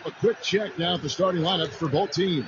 A quick check now at the starting lineups for both teams.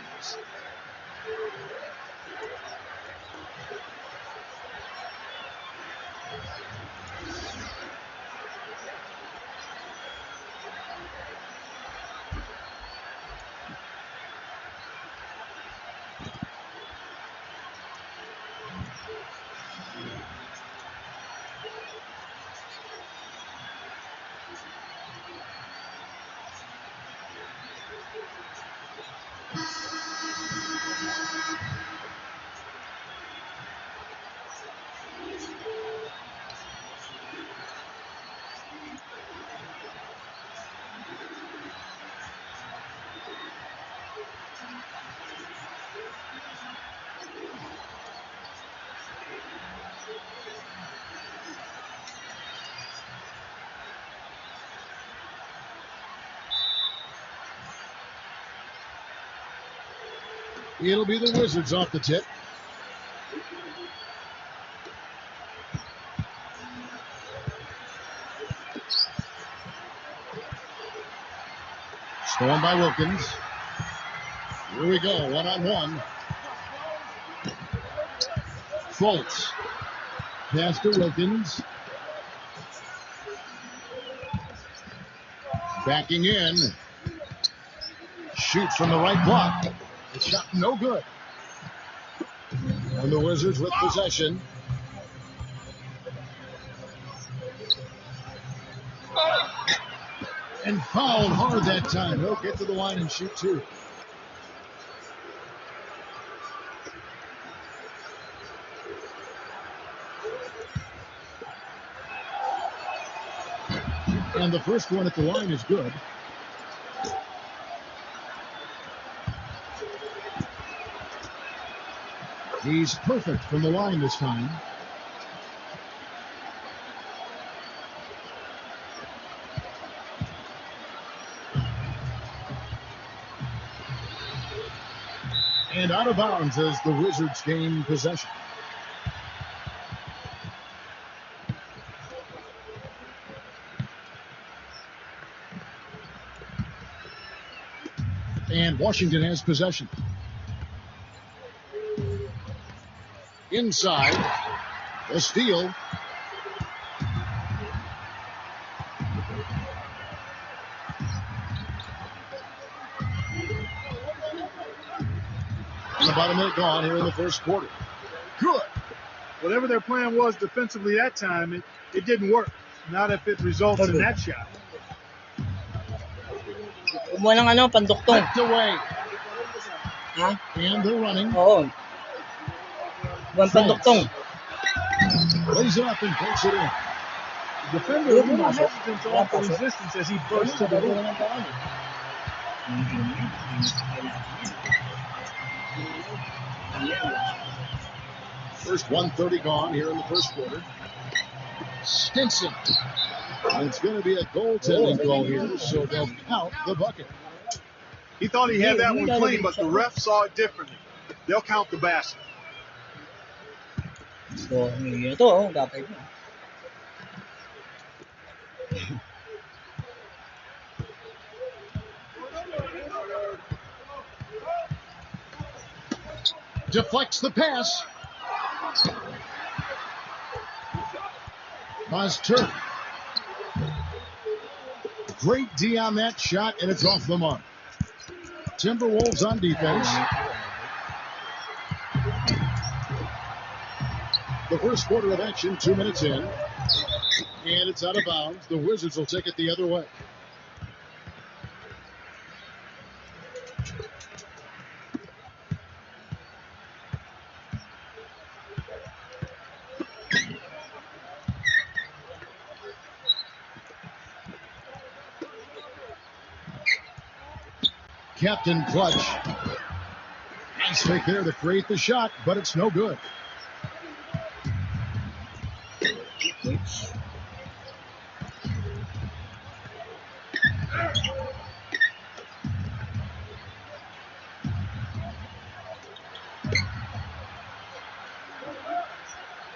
It'll be the Wizards off the tip. Stolen by Wilkins. Here we go, one-on-one. Fultz. Pass to Wilkins. Backing in. Shoots from the right block. The shot no good. And the Wizards with possession. And fouled hard that time. He'll get to the line and shoot two. And the first one at the line is good. He's perfect from the line this time. And out of bounds as the Wizards gain possession. And Washington has possession. Inside, a steal. And about a minute gone here in the first quarter. Good. Whatever their plan was defensively that time, it didn't work. Not if it results in that shot. Walang panduktong. Tucked away. Ha? And they're running. Oo. Buwan panduktong. Lays it up and pulls it in. The defender a little hesitant to offer resistance as he bursts to the rim. First 1:30 gone here in the first quarter. Stinson. And it's going to be a goaltending goal here, so they'll count the bucket. He thought he had that one clean, but the ref saw it differently. They'll count the basket. So, ito, dapat mo. Deflects the pass. Turn. Great D on that shot, and it's off the mark. Timberwolves on defense. The first quarter of action, 2 minutes in. And it's out of bounds. The Wizards will take it the other way. Captain Clutch. Nice fake there to create the shot, but it's no good.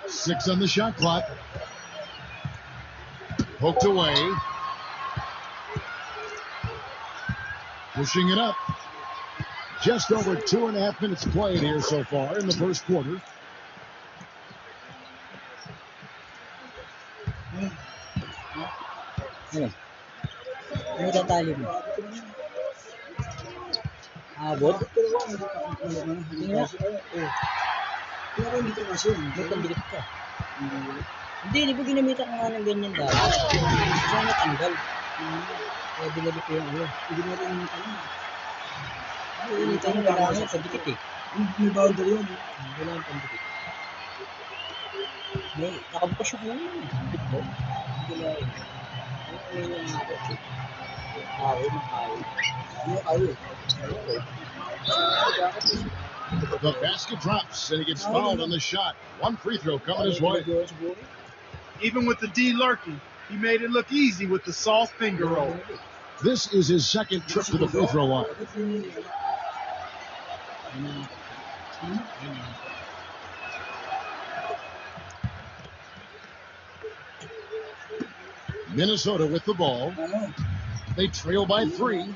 Six on the shot clock. Poked away. Pushing it up. Just over 2.5 minutes played here so far in the first quarter. Ano tatali mo? Abot? May pandikit ka. Hindi ko ginamitan ka nga ng ganyan dahil. Siya natanggal. Kaya binalik ko yung ano. Hindi mo rin yung tanong. Hindi tayo wala nga pandikit eh. May boundary yun. Wala yung pandikit. May nakabukas yung ano yun. Ito. Hindi lang yun. Ano yung nakapot yun? The basket drops and he gets fouled on the shot. One free throw coming his way. Even with the D lurking, he made it look easy with the soft finger roll. This is his second trip to the free throw line. Minnesota with the ball. They trail by 3.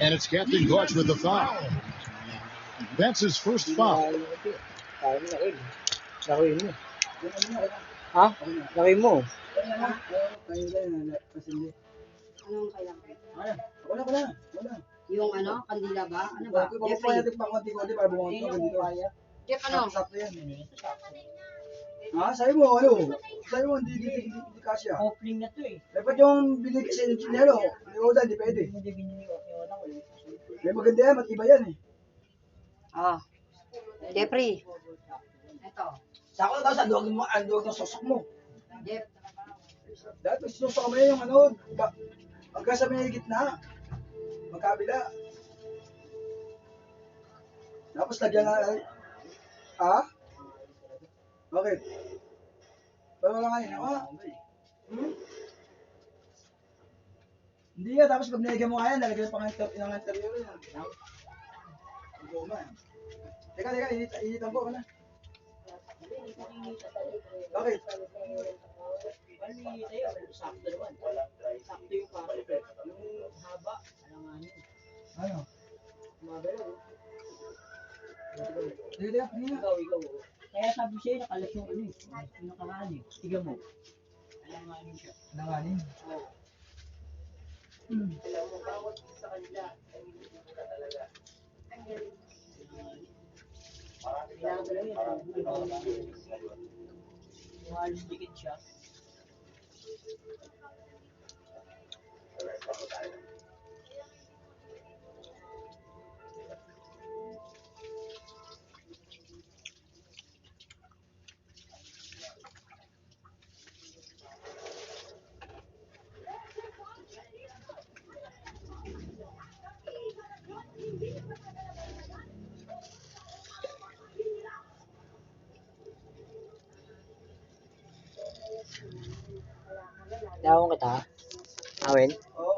And it's Captain Clutch with the foul. That's his first foul. Ha? Laki mo. Wala. Yung ano, kandila ba? Ano ba? Jeffrey. Jeff, ano? Sabi mo, hindi kasya. Opening na to eh. Dapat yung binigay kasi ng chinelo, ni Oda, hindi pwede. May maganda yan, matibay yan eh. Jeffrey. Ito. Sako na daw, sanduag ng sosok mo. Jeff. Dapat sinusok mo yung ano, pagka sa may gitna, magkabila. Tapos lagyan na, Bakit? Bawa lang ngayon, Hindi tapos pag nilagyan mo kaya, lalagyan pa ng interior yan. Teka, initan ko ka na. Bakit? Sakto naman. Sakto yung pasok. Yung haba, alanganin. Ano? Mabelo. Ikaw. Kaya sabi siya, nakalas yung ano eh. Yung nakaraan eh. Tignan mo. Alanganin siya. Alanganin? Oo. Alam mo, bawat sa kanila, ay hindi mo ka talaga. Ang galing. Kailangan ko lang yun. Yung halos dikit siya. Tawag kita. Awin? Oo.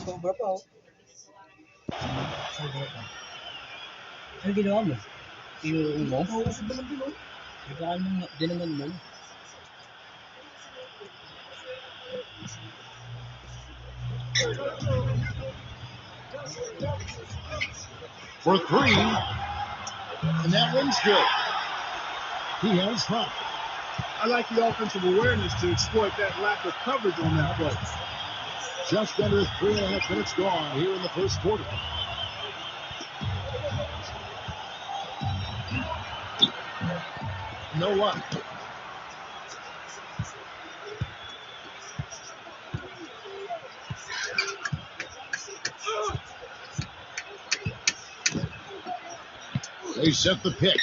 Sobra pa oh. Sobra pa. Ano ginawa mo? Tinurong mo? Oo, kasi naman din oh. Di naman mo. For three, and that one's good. He has 5. I like the offensive awareness to exploit that lack of coverage on that play. Just under 3.5 minutes gone here in the first quarter. No luck. They set the pick.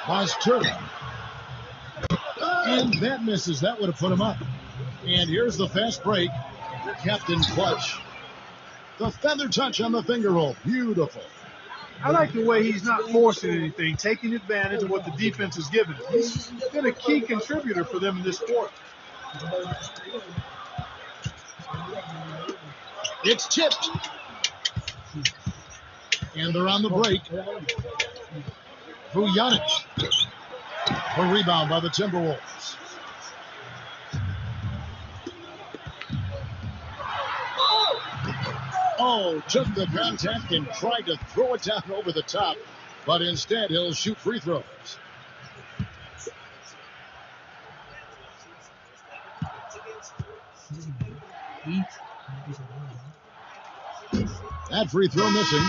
Pass turn. And that misses. That would have put him up. And here's the fast break. Captain Clutch. The feather touch on the finger roll. Beautiful. I like the way he's not forcing anything, taking advantage of what the defense is giving him. He's been a key contributor for them in this quarter. It's tipped. And they're on the break. Vujanic. A rebound by the Timberwolves. Oh, took the contact and tried to throw it down over the top, but instead he'll shoot free throws. That free throw missing.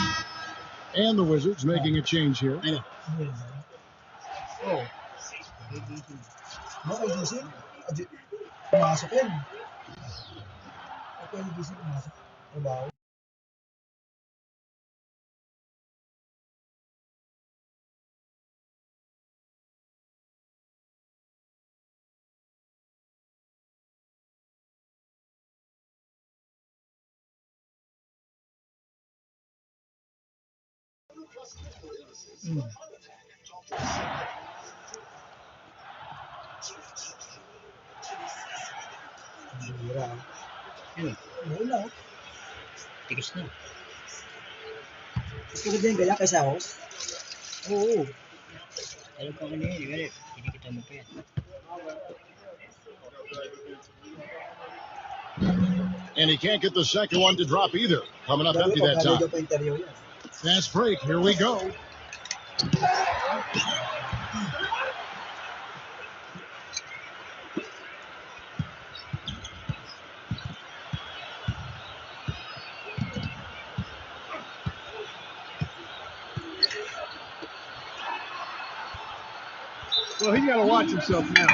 And the Wizards making a change here. Oh. Okay, gising. Pumasok yan. Okay, gising, pumasok. Trabaho. Bira. Wala. Tigas na. Mas maganda yung gala kaysa ako. Oo. Alam ko ano yun. Galit. Hindi kita mo pa yan. And he can't get the second one to drop either. Coming up empty that time. Fast break. Here we go. Well, he's got to watch himself now.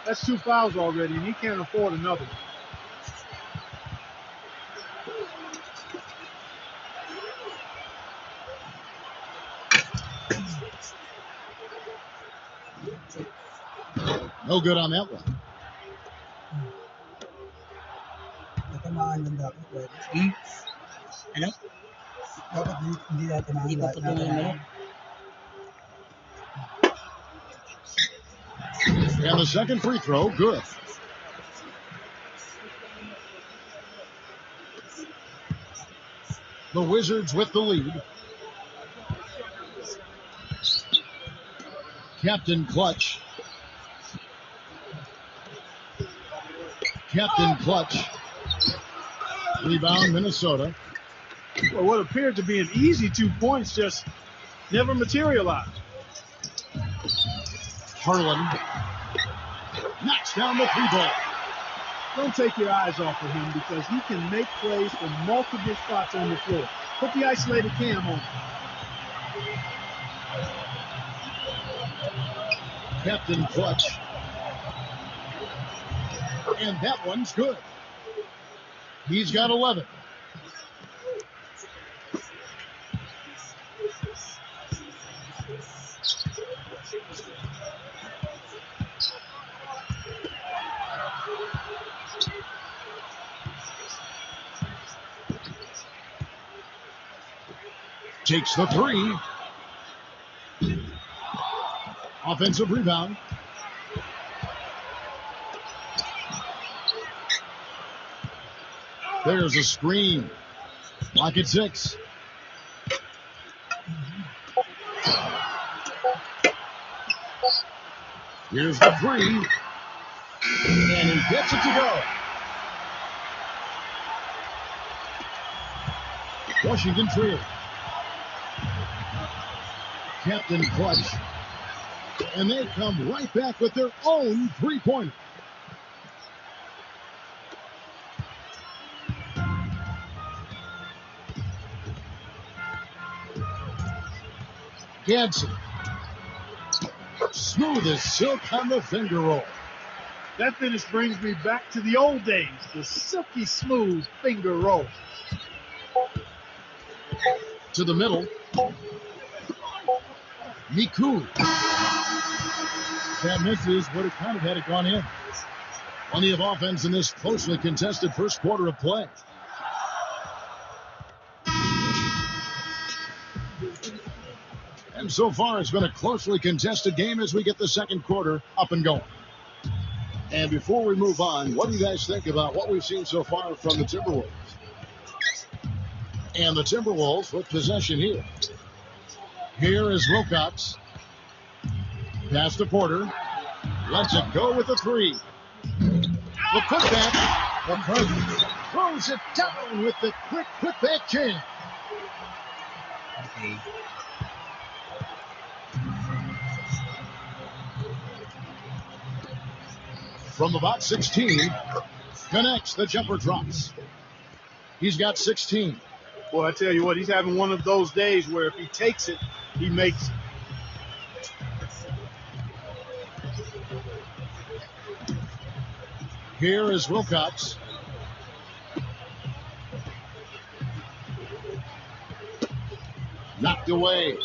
That's 2 fouls already, and he can't afford another one. No good on that one. Natamaan lang dapat. Ano? Dapat hindi natamaan. Hindi pa putungan naman. And the second free throw, good. The Wizards with the lead. Captain Clutch. Captain Clutch. Rebound, Minnesota. Well, what appeared to be an easy 2 points just never materialized. Harlan knocks down the 3 ball. Don't take your eyes off of him because he can make plays from multiple spots on the floor. Put the isolated cam on. Captain Clutch. And that one's good. He's got 11. Takes the 3. Offensive rebound. There's a screen. Lock at 6. Here's the three. And he gets it to go. Washington trail. Captain Clutch. And they come right back with their own three-pointer. Gadsden. Smooth as silk on the finger roll. That finish brings me back to the old days, the silky smooth finger roll. To the middle. Miku. That misses, would have kind of had it gone in. Plenty of offense in this closely contested first quarter of play. And so far, it's been a closely contested game as we get the second quarter up and going. And before we move on, what do you guys think about what we've seen so far from the Timberwolves? And the Timberwolves with possession here. Here is Wilcox. Pass to Porter. Lets it go with the three. The putback. McCarthy throws it down with the quick putback jam. Okay. From about 16, connects, the jumper drops. He's got 16. Boy, I tell you what, he's having one of those days where if he takes it, he makes it. Here is Wilcox. Knocked away.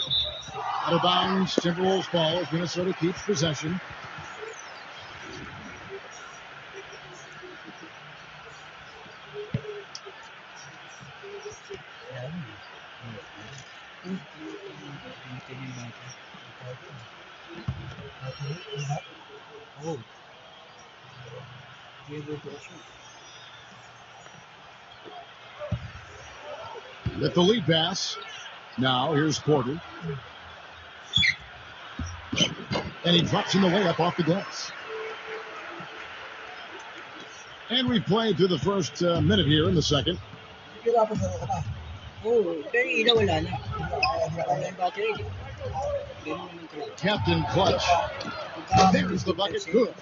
Out of bounds, Timberwolves ball as Minnesota keeps possession. Oh. With the lead pass. Now here's Porter. And he drops in the way up off the glass. And we played through the first minute here in the second. Oh, pero ilaw wala na. Wala yung battery. Ganun naman talaga. Captain Clutch. There's the bucket. Good.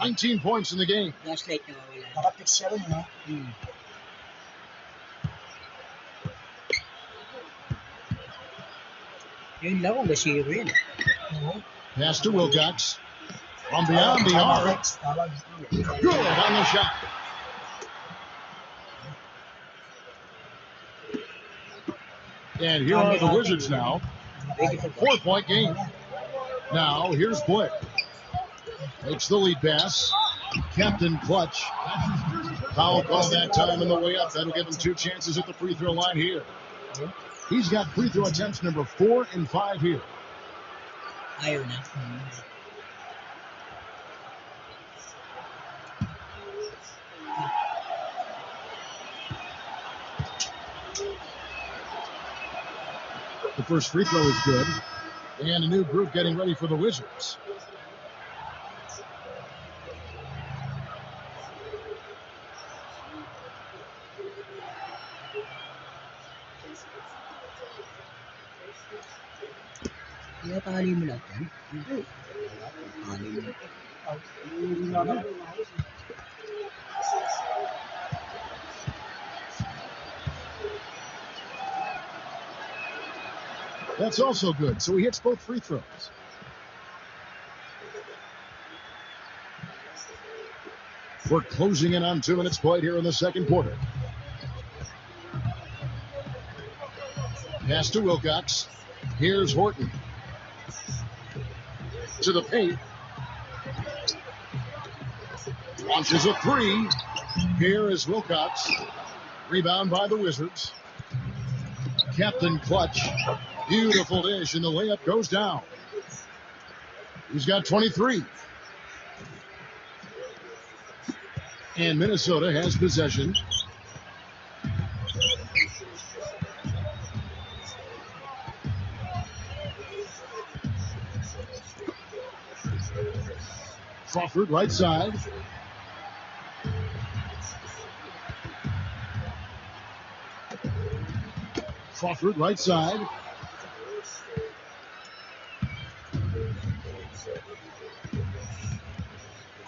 19 points in the game. Flashlight na wala. Nakapix siya rin, no? Yun lang kung basiro yun. Pass to Wilcox. From beyond the arc. Good on the shot. And here are the Wizards now. 4-point game. Now, here's Blake. Makes the lead pass. Captain Clutch. Foul call that time on the way up. That'll give him 2 chances at the free throw line here. He's got free throw attempts number 4 and 5 here. Ayaw na. The first free throw is good. And a new group getting ready for the Wizards. Tinatali mo lahat yan? Tali mo. That's also good. So he hits both free throws. We're closing in on 2 minutes played here in the second quarter. Pass to Wilcox. Here's Horton. To the paint. Launches a three. Here is Wilcox. Rebound by the Wizards. Captain Clutch. Beautiful dish, and the layup goes down. He's got 23. And Minnesota has possession. Crawford, right side. Crawford, right side.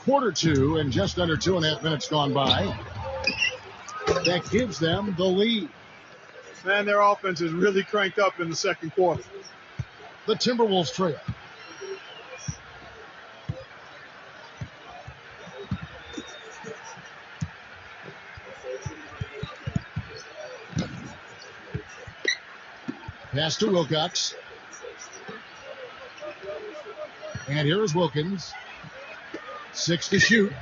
Quarter two, and just under 2.5 minutes gone by. That gives them the lead. Man, their offense is really cranked up in the second quarter. The Timberwolves trail. Pass to Wilcox. And here is Wilkins. 6 to shoot.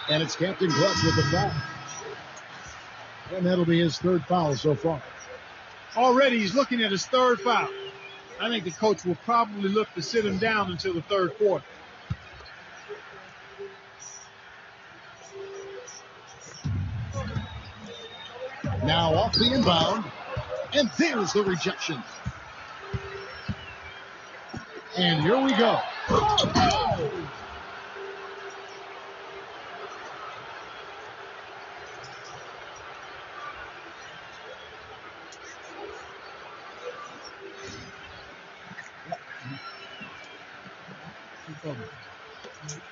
And it's Captain Clutch with the foul. And that'll be his third foul so far. Already he's looking at his third foul. I think the coach will probably look to sit him down until the third quarter. Now off the inbound. And there's the rejection. And here we go.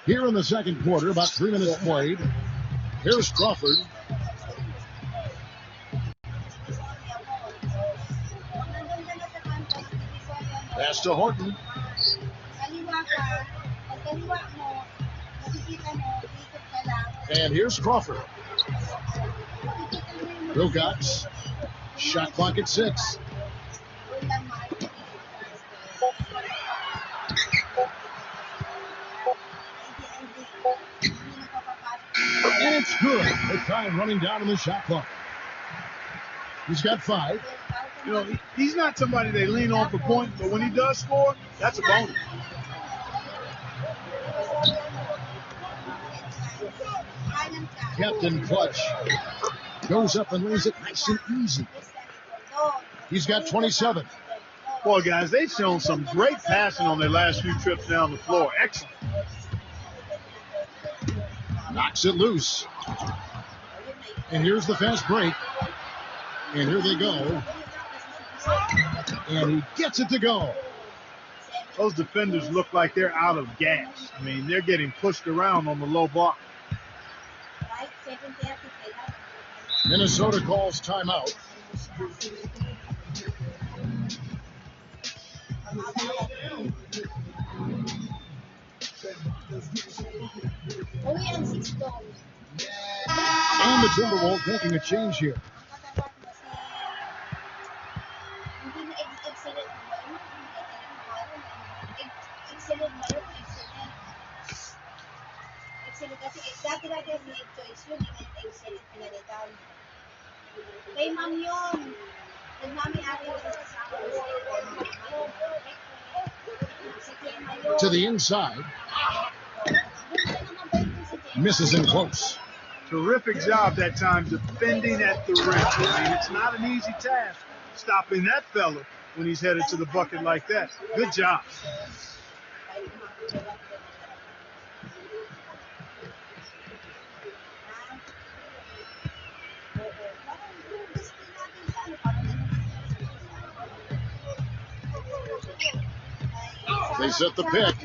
Here in the second quarter, about 3 minutes played. Here's Crawford. Pass to Horton. And here's Crawford. Wilcox. Shot clock at 6. And it's good. The time running down in the shot clock. He's got 5. You know, he's not somebody they lean on for points, but when he does score, that's a bonus. Captain Clutch goes up and lays it nice and easy. He's got 27. Boy, guys, they've shown some great passing on their last few trips down the floor. Excellent. Knocks it loose. And here's the fast break. And here they go. And he gets it to go. Those defenders look like they're out of gas. I mean, they're getting pushed around on the low block. Minnesota calls timeout. And the Timberwolves making a change here. To the inside. Misses in close. Terrific job that time defending at the rim. I mean, it's not an easy task stopping that fella when he's headed to the bucket like that. Good job. They set the pick.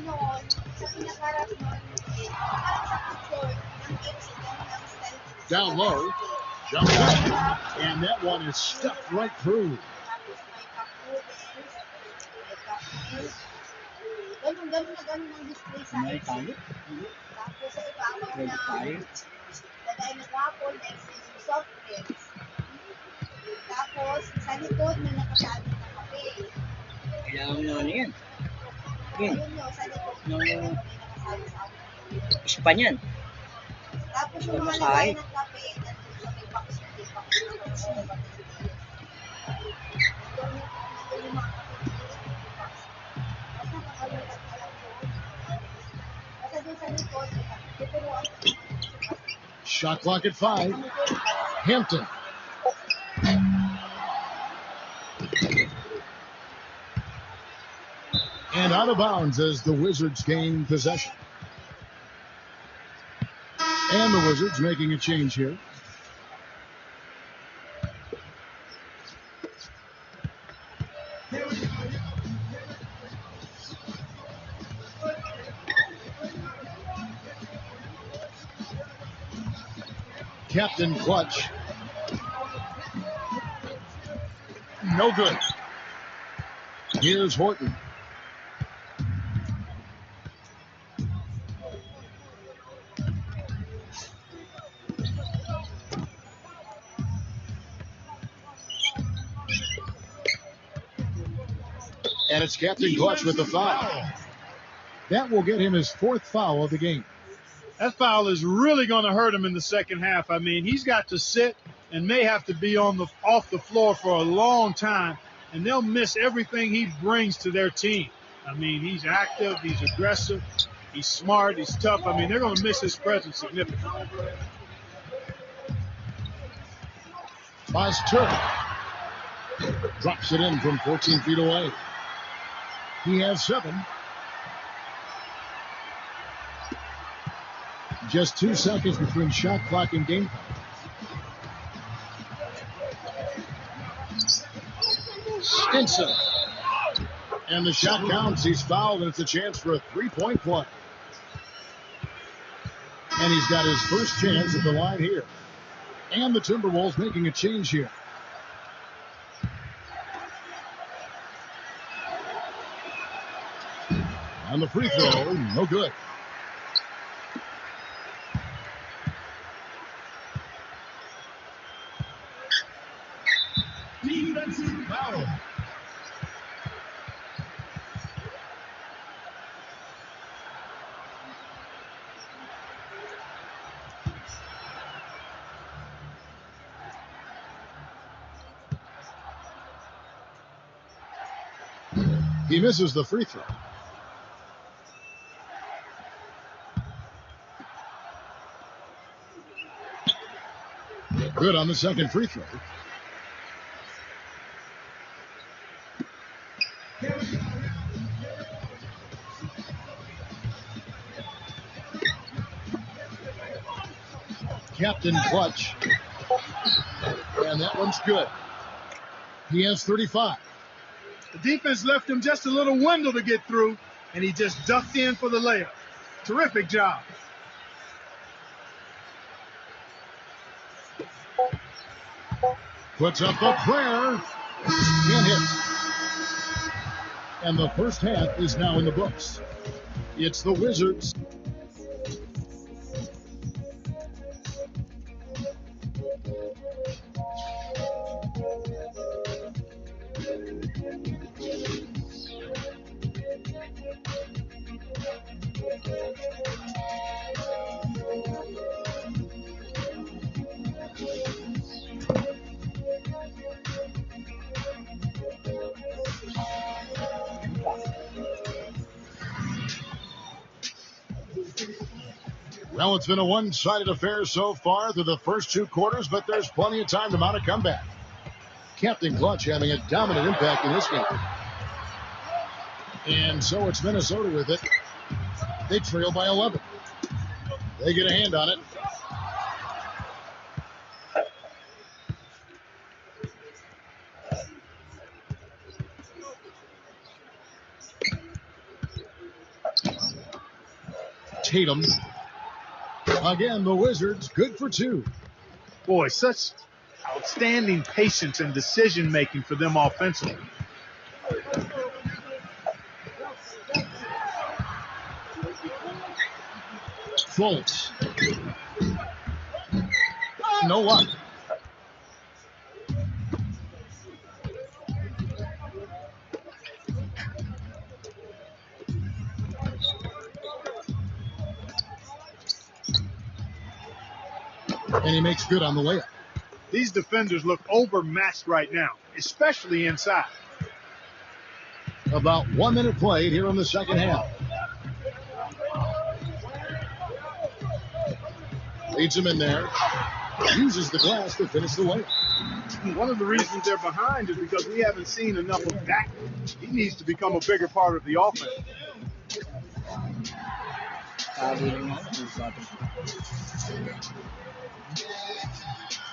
Down low. Jump shot. And that one is stuffed right through. Kailangan mo ano yan. Yun. Isa pa niyan. Masahe. Shot clock at 5. Hampton. And out of bounds as the Wizards gain possession. And the Wizards making a change here. Captain Clutch. No good. Here's Horton. And it's Captain Clutch with the foul. That will get him his 4th foul of the game. That foul is really going to hurt him in the second half. I mean, he's got to sit and may have to be off the floor for a long time, and they'll miss everything he brings to their team. I mean, he's active, he's aggressive, he's smart, he's tough. I mean, they're going to miss his presence significantly. Turk drops it in from 14 feet away. He has 7. Just 2 seconds between shot clock and game time. Stinson. And the shot counts. He's fouled, and it's a chance for a 3-point play. And he's got his first chance at the line here. And the Timberwolves making a change here. And the free throw, no good. Defensive foul. He misses the free throw. Good on the second free throw. Captain Clutch. And that one's good. He has 35. The defense left him just a little window to get through, and he just ducked in for the layup. Terrific job. Puts up a prayer. Can't hit. And the first half is now in the books. It's the Wizards. Well, it's been a one-sided affair so far through the first 2 quarters, but there's plenty of time to mount a comeback. Captain Clutch having a dominant impact in this game. And so it's Minnesota with it. They trail by 11. They get a hand on it. Tatum. Again, the Wizards, good for 2. Boy, such outstanding patience and decision-making for them offensively. Fultz. No luck. And he makes good on the layup. These defenders look overmatched right now, especially inside. About 1 minute played here in the second half. Leads him in there. Uses the glass to finish the layup. One of the reasons they're behind is because we haven't seen enough of that. He needs to become a bigger part of the offense.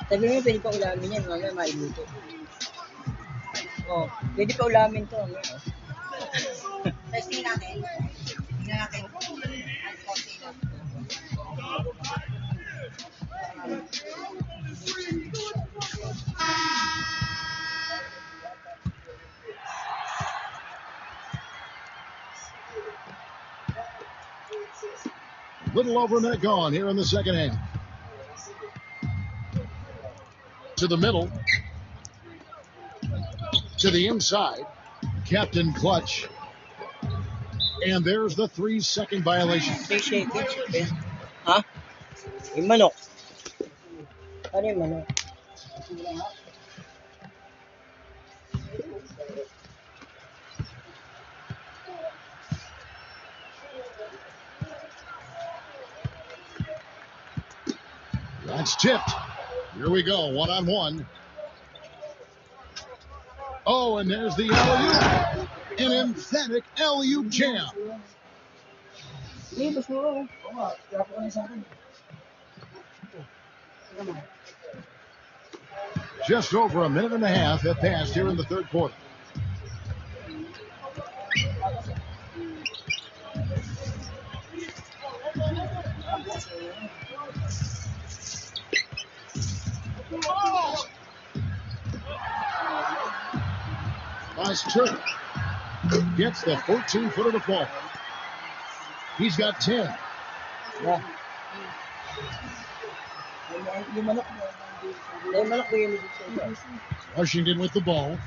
Sabi mo, pwede pa ulamin yan, mamaya mailuto. Oh, pwede pa ulamin to. Testing natin. Tingnan natin. Ang konti lang. Little over a minute gone here in the second half. To the middle. To the inside. Captain Clutch. And there's the 3-second violation. 3 seconds. Ha? Yung manok. Ano yung manok? That's tipped. Here we go, one-on-one. Oh, and there's the alley-oop. An emphatic alley-oop jam. Just over a minute and a half have passed here in the third quarter. Nice turn. Gets the 14-footer to fall. He's got 10. Yeah. Yung manok ba yun? Washington with the ball.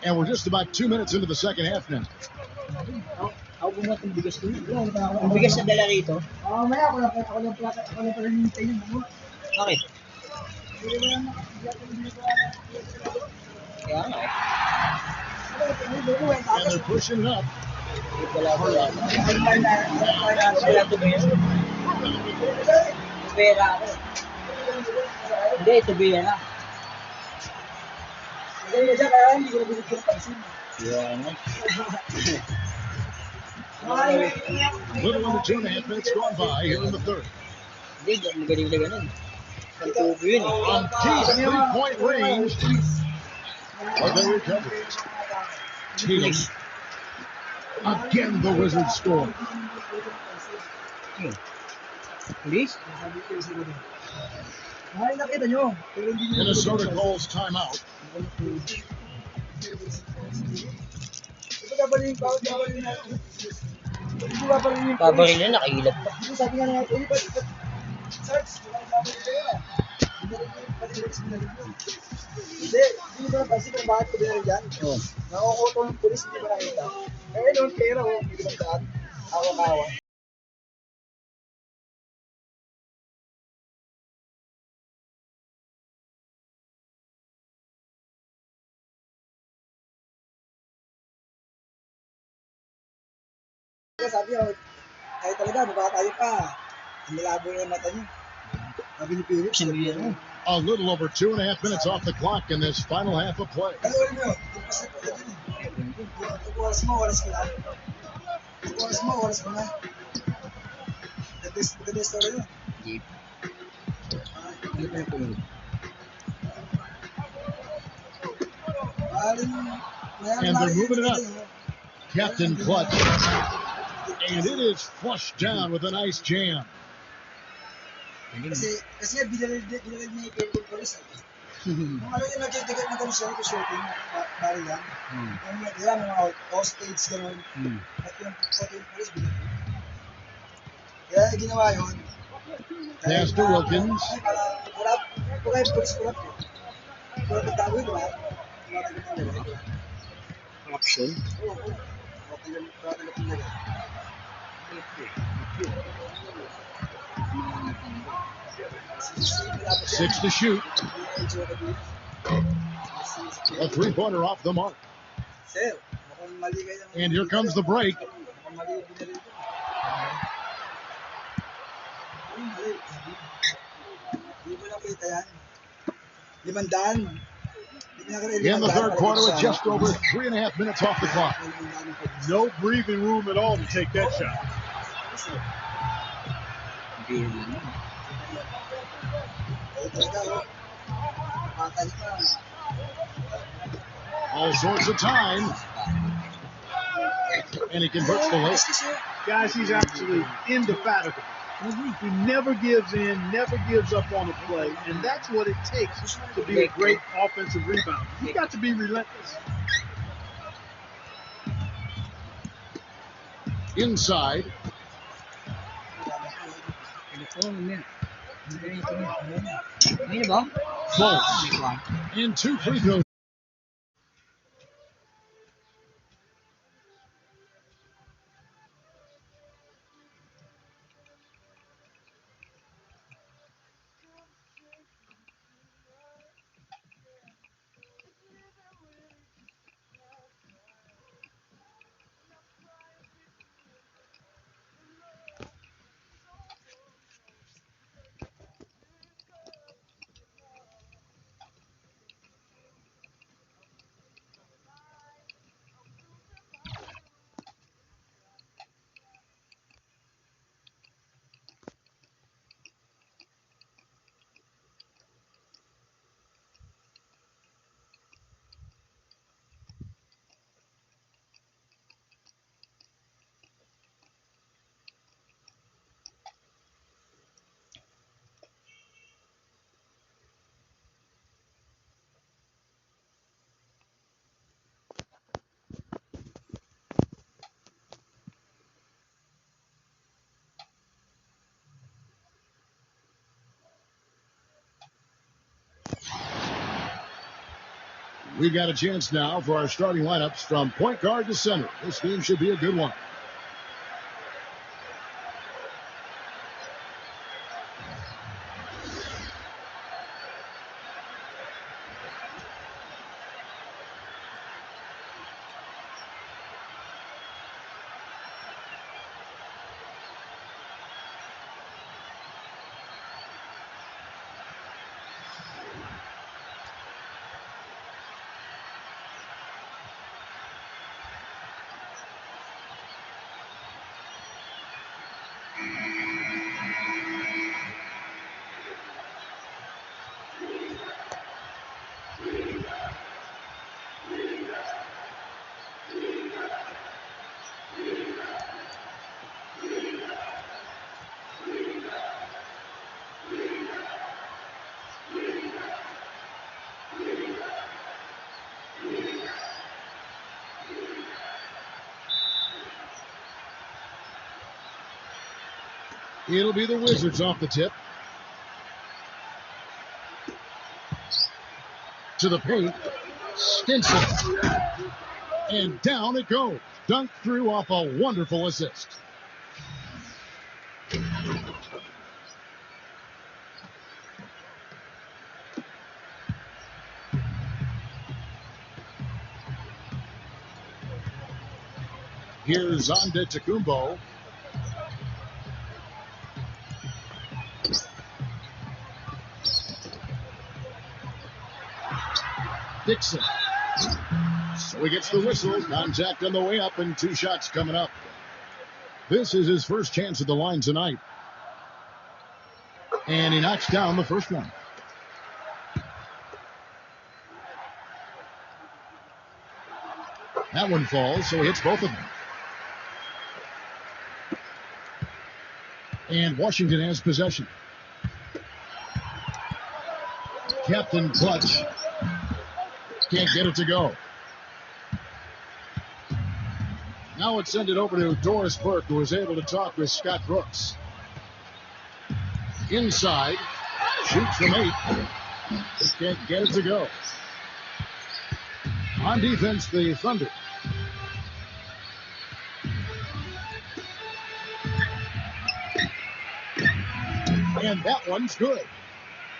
And we're just about 2 minutes into the second half now. Ako bumuhat ng bigas ko. Ang bigas na dala rito. Maya ako lang pala hinintay yun. Bakit? Kaya nga eh. And they're pushing it up. Wala to ba yan? Pera ako. Hindi, ito ba yan ah? Maganda siya kaya hindi ko na binigyan ng pansin. Yan nga. Little under 2.5 minutes gone by here in the third. Hindi, magaling na ganun. Ang tubo yun eh. On deep three-point range. But they recover. Tatum. Again, the Wizards score. Please? Ay, nakita nyo. Minnesota calls timeout. Ito kabaling natin. Hindi ba pa rin yung Pabarin na, nakailap pa. sabi nga na natin, Sarge, babalik kayo. Hindi ba napansin kung bakit ko binalik yan? Oo. Nakukuto ng pulis, hindi ba nakita? Eh, noon pera ko, hindi ba daan? Awa-kawa. Sabi niya, kayo talaga, baba tayo pa. Ang malabo na yung mata niyo. Sabi ni Philip, Sabi yan. A little over 2.5 minutes off the clock in this final half of play. ano mo, tupas na pala din. Oras mo, oras ko na. Oras ko na. Maganda yung story yun. Jeep. Hindi pa yung pumunod. And they're moving it up. Captain Clutch. And it is flushed down with a nice jam. Kasi binalid niya yung paper police. Kung ano yung nagkitigat na kami siya, shooting, bari lang. Yung mga hostage, gano'n. At yung police, binalid. Kaya ginawa yun. Pass to Wilkins. Kurap. Kung kayo police, kurap yun. Kurap ang tawin, diba? Corruption? Oo. Kurap ang nila. 6 to shoot. A three-pointer off the mark. And here comes the break. 500. In the third quarter, with just over 3.5 minutes off the clock. No breathing room at all to take that shot. All sorts of time. And he converts the late. Guys, he's actually indefatigable. He never gives in, never gives up on a play, and that's what it takes to be a great offensive rebounder. You got to be relentless. Inside. Close. And 2 free throws. We got a chance now for our starting lineups from point guard to center. This game should be a good one. It'll be the Wizards off the tip. To the paint. Stinson. And down it goes. Dunked through off a wonderful assist. Here's Antetokounmpo. Dixon. So he gets the whistle. Contact on the way up and 2 shots coming up. This is his first chance at the line tonight. And he knocks down the first one. That one falls, so he hits both of them. And Washington has possession. Captain Clutch. Can't get it to go. Now let's send it over to Doris Burke, who was able to talk with Scott Brooks. Inside. Shoots from 8. Can't get it to go. On defense, the Thunder. And that one's good.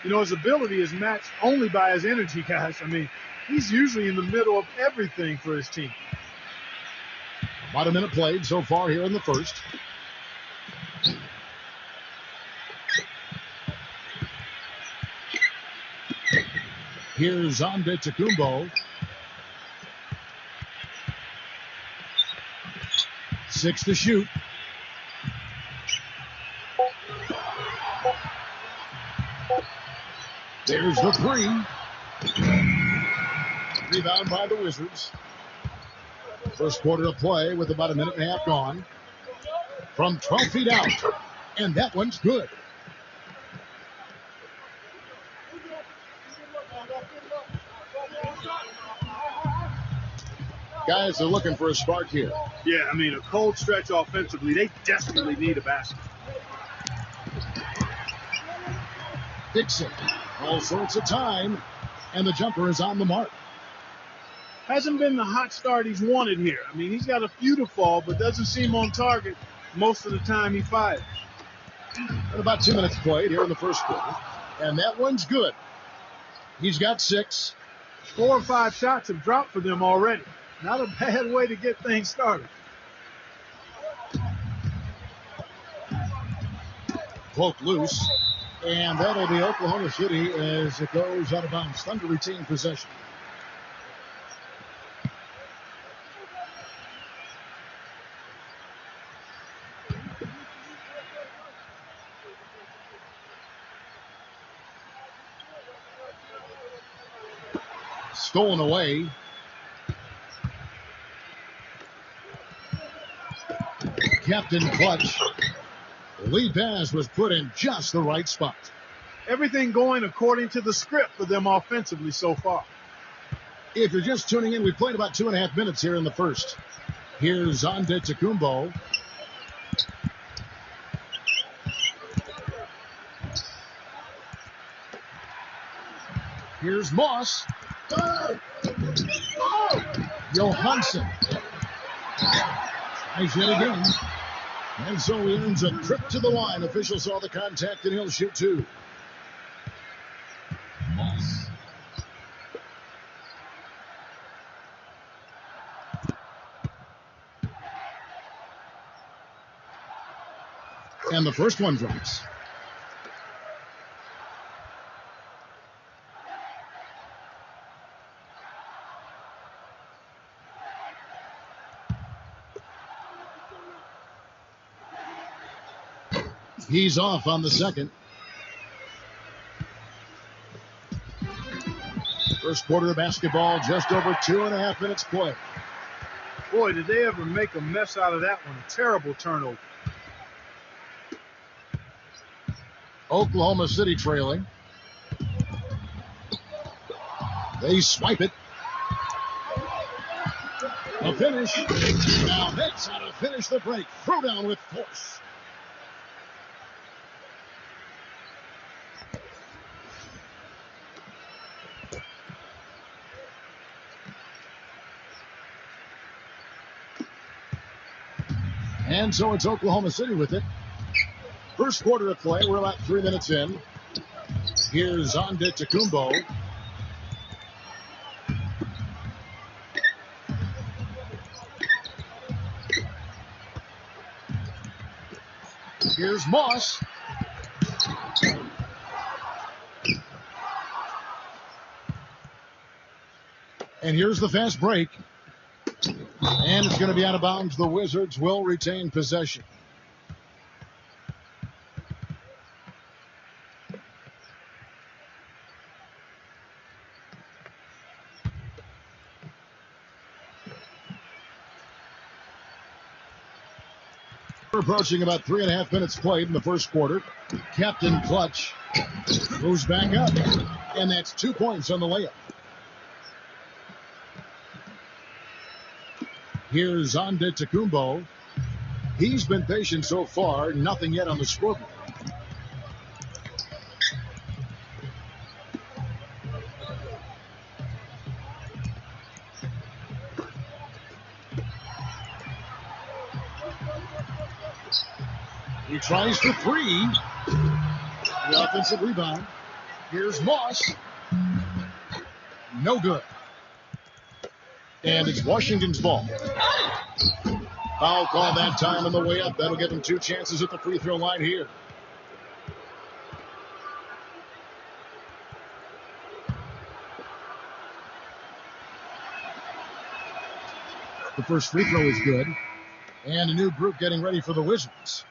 You know, his ability is matched only by his energy, guys. I mean, he's usually in the middle of everything for his team. About a minute played so far here in the first. Here's Antetokounmpo. 6 to shoot. There's the 3. Rebound by the Wizards. First quarter of play with about a minute and a half gone. From 12 feet out. And that one's good. Guys are looking for a spark here. Yeah, I mean, a cold stretch offensively. They desperately need a basket. Dixon. All sorts of time. And the jumper is on the mark. Hasn't been the hot start he's wanted here. I mean, he's got a few to fall, but doesn't seem on target most of the time he fires. And about 2 minutes played here in the first quarter. And that one's good. He's got 6. 4 or 5 shots have dropped for them already. Not a bad way to get things started. Poke loose. And that'll be Oklahoma City as it goes out of bounds. Thunder retain possession. Stolen away. Captain Clutch. The lead pass was put in just the right spot. Everything going according to the script for them offensively so far. If you're just tuning in, we played about 2.5 minutes here in the first. Here's Antetokounmpo. Here's Moss. Johansson. Nice hit again. And so he earns a trip to the line. Officials saw the contact and he'll shoot 2. Moss. And the first one drops. He's off on the second. First quarter of basketball, just over 2.5 minutes play. Boy, did they ever make a mess out of that one. A terrible turnover. Oklahoma City trailing. They swipe it. A finish. Now that's how to finish the break. Throw down with force. And so it's Oklahoma City with it. First quarter of play, we're about 3 minutes in. Here's Antetokounmpo. Here's Moss. And here's the fast break. And it's going to be out of bounds. The Wizards will retain possession. We're approaching about 3.5 minutes played in the first quarter. Captain Clutch moves back up. And that's 2 points on the layup. Here's Antetokounmpo. He's been patient so far. Nothing yet on the scoreboard. He tries for 3. The offensive rebound. Here's Moss. No good. And it's Washington's ball. Foul call that time on the way up. That'll give him 2 chances at the free throw line here. The first free throw is good. And a new group getting ready for the Wizards.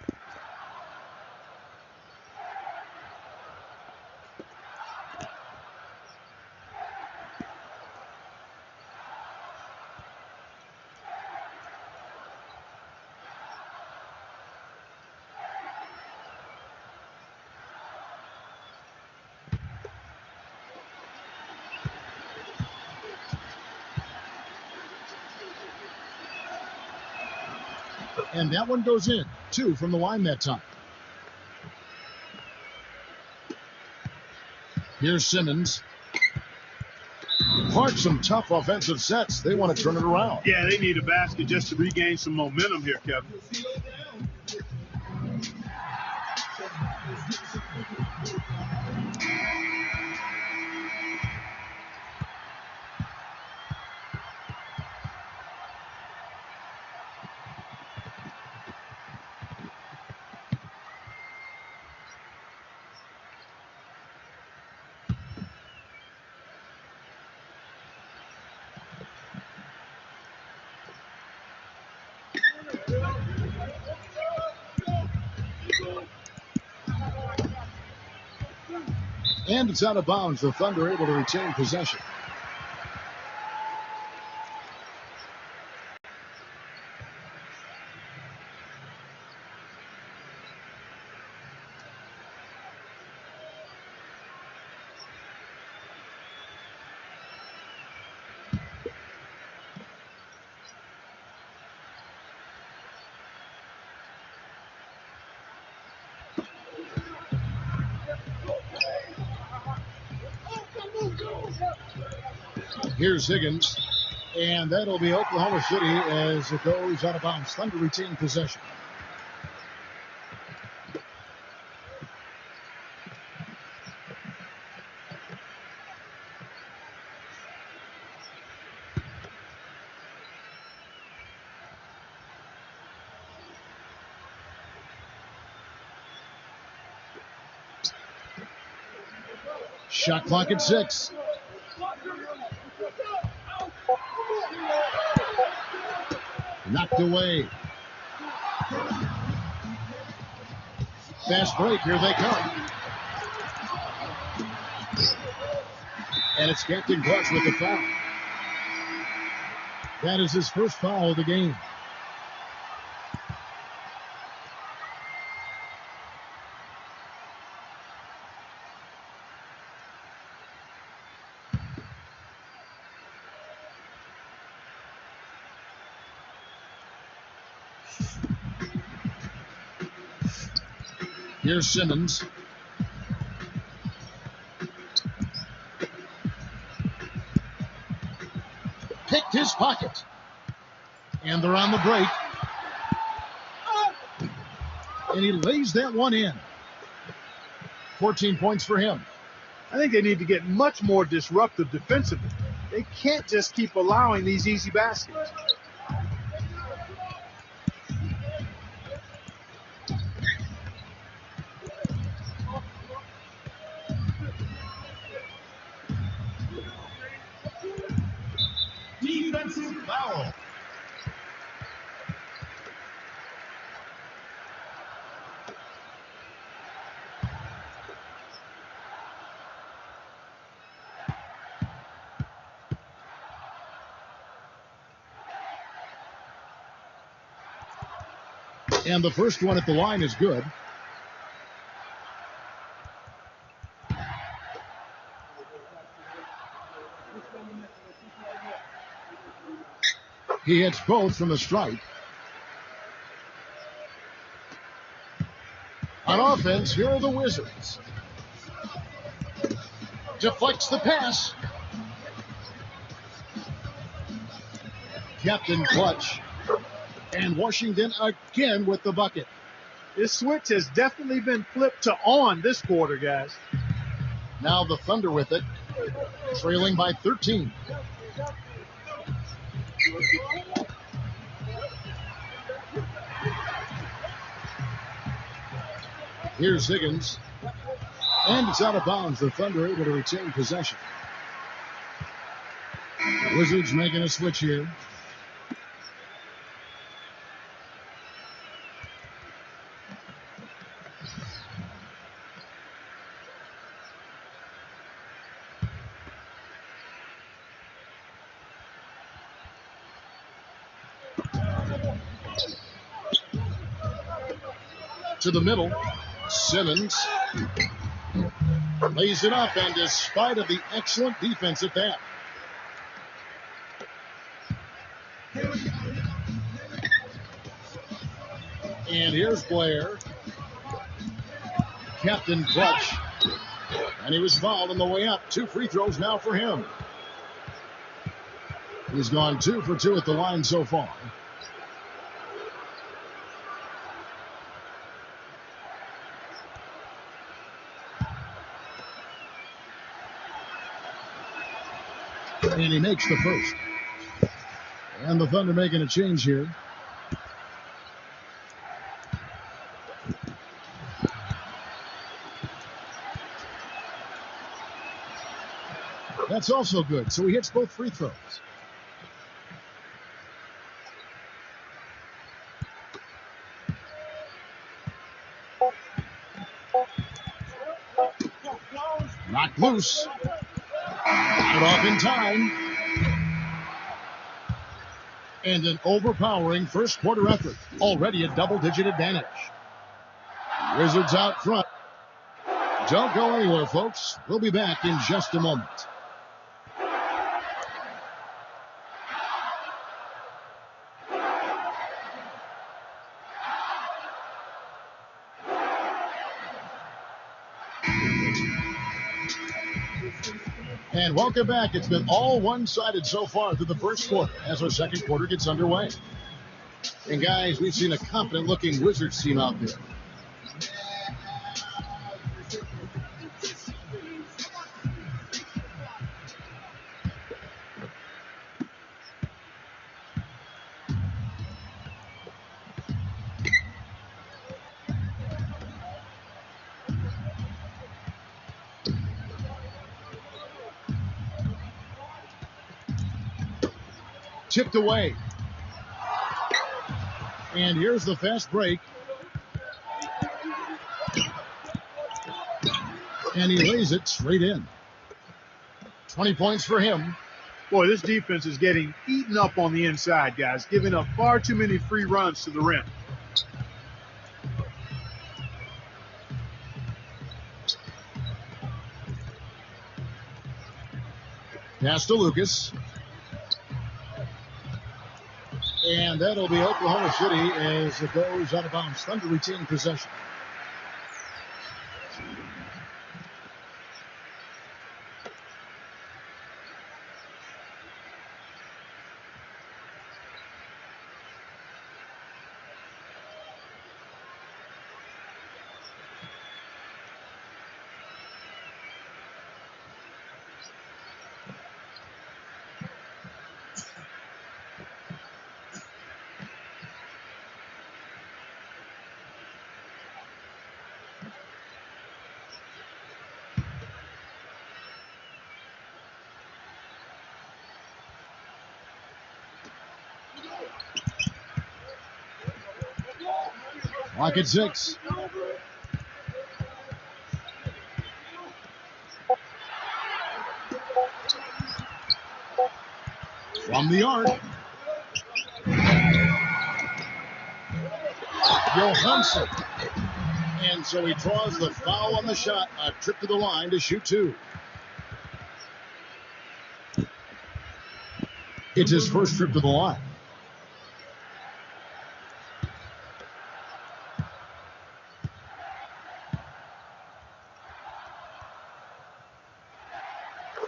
And that one goes in. 2 from the line that time. Here's Simmons. Clark, some tough offensive sets. They want to turn it around. Yeah, they need a basket just to regain some momentum here, Kevin. And it's out of bounds. The Thunder able to retain possession. Here's Higgins, and that'll be Oklahoma City as it goes out of bounds. Thunder retain possession. Shot clock at 6. Knocked away. Fast break. Here they come. And it's Captain Clutch with the foul. That is his first foul of the game. Here's Simmons. Picked his pocket. And they're on the break. And he lays that one in. 14 points for him. I think they need to get much more disruptive defensively. They can't just keep allowing these easy baskets. Defensive foul. And the first one at the line is good. He hits both from the stripe. On offense, here are the Wizards. Deflects the pass. Captain Clutch. And Washington again with the bucket. This switch has definitely been flipped to on this quarter, guys. Now the Thunder with it, trailing by 13. Here's Higgins. And it's out of bounds. The Thunder able to retain possession. Wizards making a switch here. to the middle. Simmons lays it up, and despite of the excellent defense at that. And here's Blair. Captain Clutch. And he was fouled on the way up. 2 free throws now for him. He's gone 2 for 2 at the line so far. And he makes the first. And the Thunder making a change here. That's also good. So he hits both free throws. Knocked loose. Got it off in time. And an overpowering first quarter effort. Already a double-digit advantage. Wizards out front. Don't go anywhere, folks. We'll be back in just a moment. And welcome back. It's been all one-sided so far through the first quarter as our second quarter gets underway. And guys, we've seen a confident-looking Wizards team out there. Tipped away. And here's the fast break. And he lays it straight in. 20 points for him. Boy, this defense is getting eaten up on the inside, guys, giving up far too many free runs to the rim. Pass to Lucas. And that'll be Oklahoma City as it goes out of bounds. Thunder retain possession. Clock at 6. From the arc. Johansson. And so he draws the foul on the shot. A trip to the line to shoot 2. It's his first trip to the line.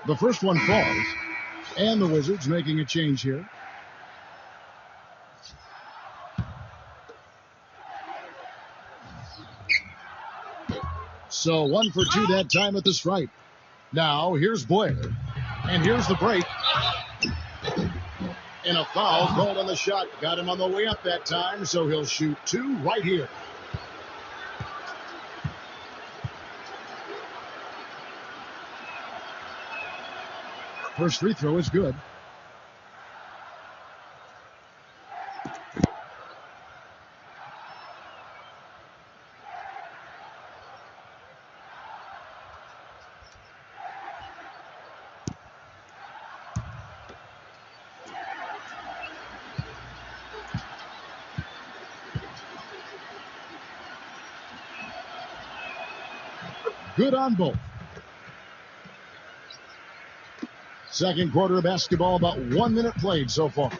The first one falls, and the Wizards making a change here. So 1 for 2 that time at the stripe. Now here's Blair, and here's the break. And a foul called on the shot. Got him on the way up that time, so he'll shoot 2 right here. First free throw is good. good on both. Second quarter of basketball, about 1 minute played so far.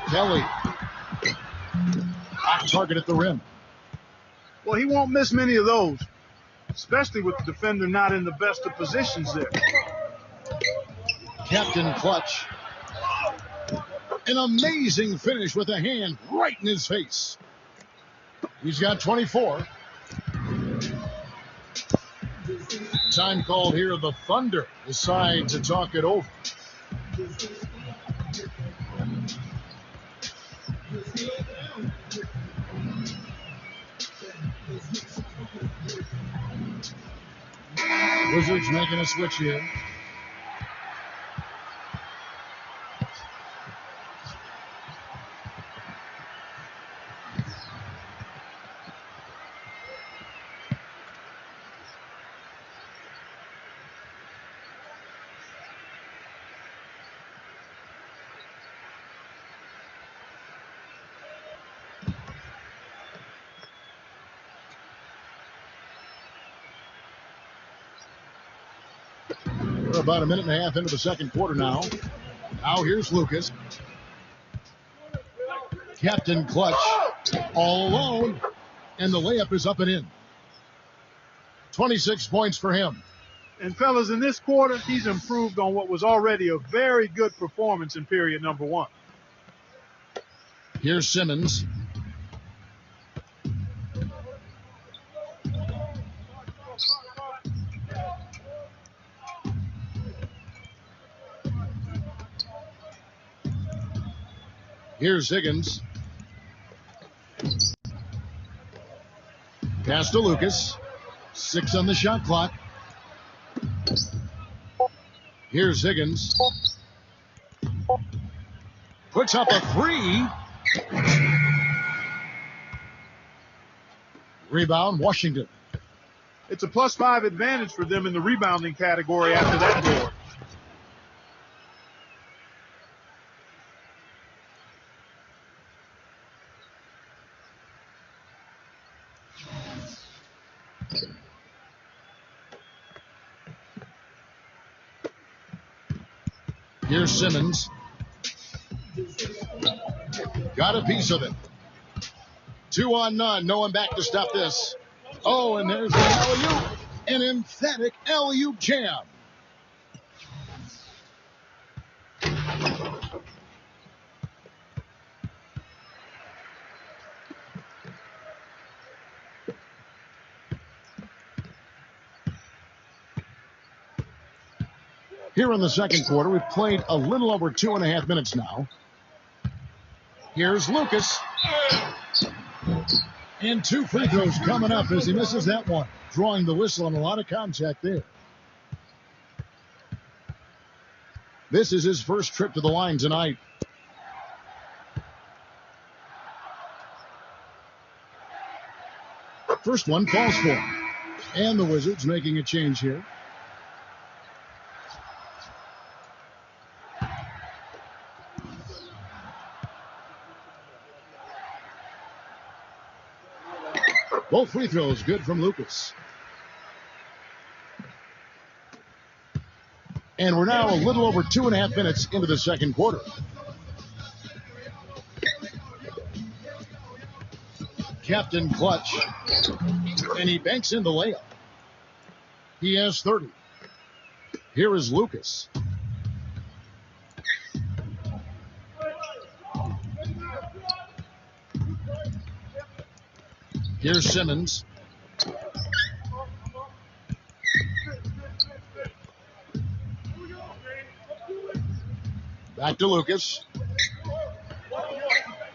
Kelly. Hot target at the rim. Well, he won't miss many of those, especially with the defender not in the best of positions there. Captain Clutch. An amazing finish with a hand right in his face. He's got 24. Time called here. The Thunder decide to talk it over. Wizards making a switch here. We're about a minute and a half into the second quarter now. Now here's Lucas. Captain Clutch all alone. And the layup is up and in. 26 points for him. And fellas, in this quarter, he's improved on what was already a very good performance in period number one. Here's Simmons. Here's Higgins. Pass to Lucas. 6 on the shot clock. Here's Higgins. Puts up a 3. Rebound, Washington. It's a +5 advantage for them in the rebounding category after that board. Here's Simmons. Got a piece of it. 2 on none. No one back to stop this. Oh, and there's the alley-oop. An emphatic alley-oop jam. Here in the second quarter, we've played a little over 2.5 minutes now. Here's Lucas. And 2 free throws coming up as he misses that one. Drawing the whistle and a lot of contact there. This is his first trip to the line tonight. First one falls for him. And the Wizards making a change here. Both free throws good from Lucas. And we're now a little over 2.5 minutes into the second quarter. Captain Clutch. And he banks in the layup. He has 30. Here is Lucas. Here's Simmons. Back to Lucas.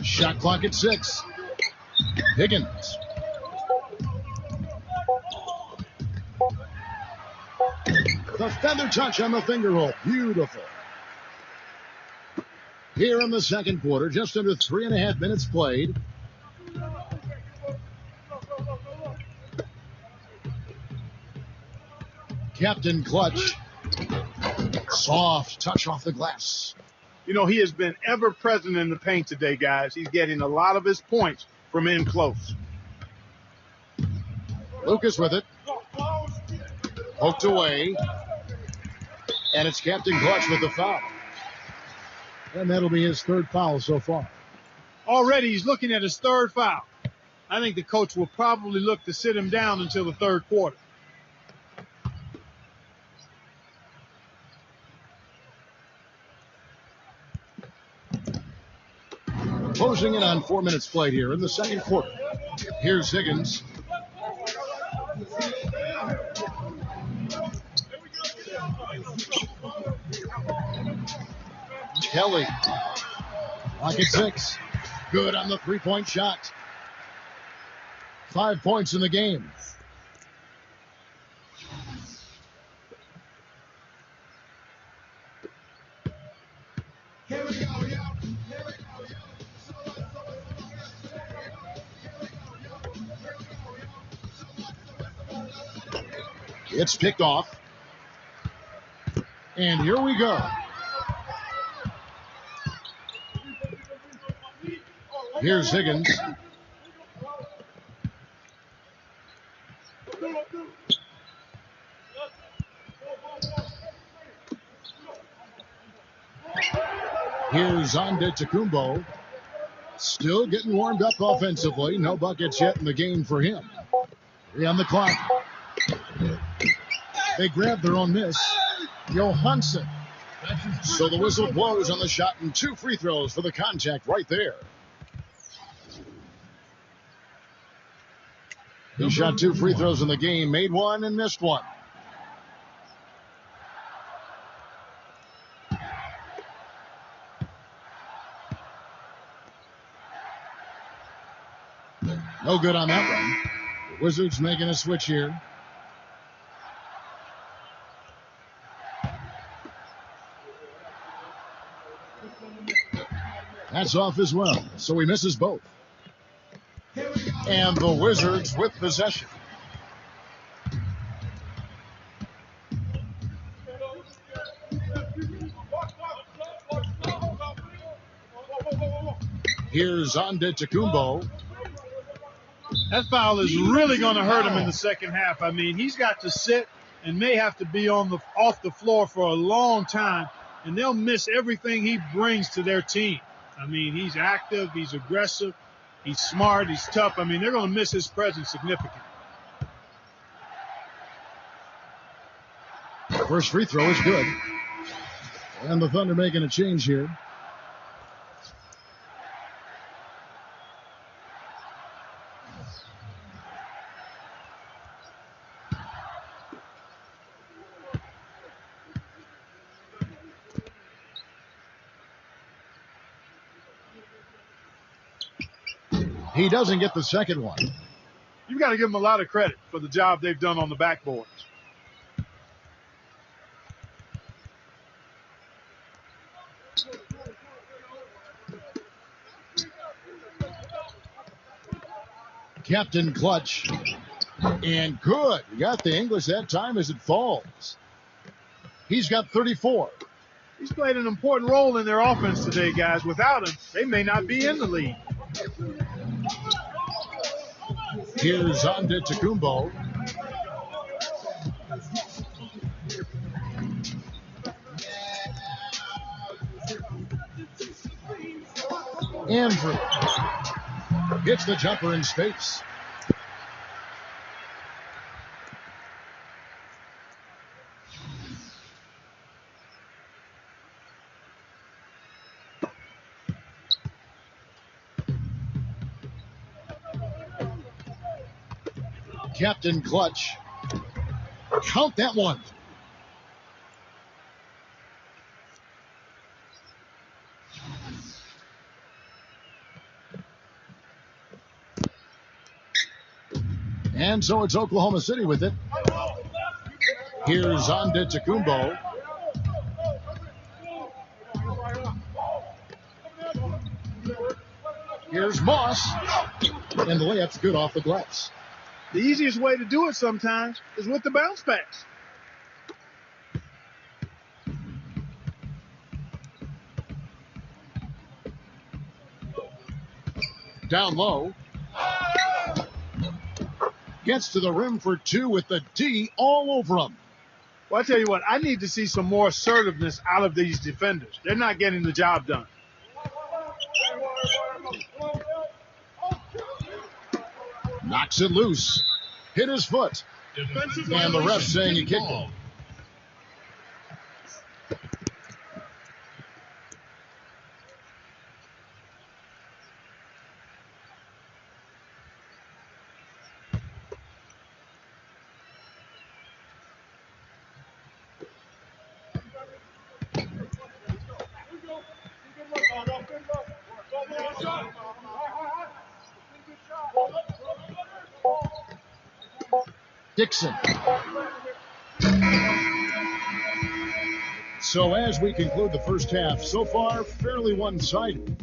Shot clock at 6. Higgins. The feather touch on the finger roll. Beautiful. Here in the second quarter, just under 3.5 minutes played. Captain Clutch. Soft touch off the glass. You know, he has been ever present in the paint today, guys. He's getting a lot of his points from in close. Lucas with it. Poked away. And it's Captain Clutch with the foul. And that'll be his third foul so far. Already he's looking at his third foul. I think the coach will probably look to sit him down until the third quarter. Closing in on 4 minutes played here in the second quarter. Here's Higgins. Kelly. Lock at 6. Good on the three-point shot. 5 points in the game. It's picked off. And here we go. Here's Higgins. Here's Antetokounmpo. Still getting warmed up offensively. No buckets yet in the game for him. 3 on the clock. They grab their own miss. Johansson. So the whistle blows on the shot and 2 free throws for the contact right there. He shot 2 free throws in the game, made 1 and missed 1. No good on that one. The Wizards making a switch here. That's off as well, so he misses both. And the Wizards with possession. Here's Antetokounmpo. That foul is really going to hurt him in the second half. I mean, he's got to sit and may have to be off the floor for a long time, and they'll miss everything he brings to their team. I mean, he's active, he's aggressive, he's smart, he's tough. I mean, they're going to miss his presence significantly. First free throw is good. And the Thunder making a change here. He doesn't get the second one. You've got to give them a lot of credit for the job they've done on the backboards. Captain Clutch. And good. You got the English that time as it falls. He's got 34. He's played an important role in their offense today, guys. Without him, they may not be in the league. Here's Antetokounmpo. Andrew hits the jumper in space. Captain Clutch. Count that one. And so it's Oklahoma City with it. Here's Antetokounmpo. Here's Moss. And the layup's good off the glass. The easiest way to do it sometimes is with the bounce pass. Down low. Gets to the rim for two with the D all over him. Well, I tell you what, I need to see some more assertiveness out of these defenders. They're not getting the job done. Knocks it loose. Hit his foot. And the ref saying he kicked it. Dixon. So as we conclude the first half, so far fairly one-sided.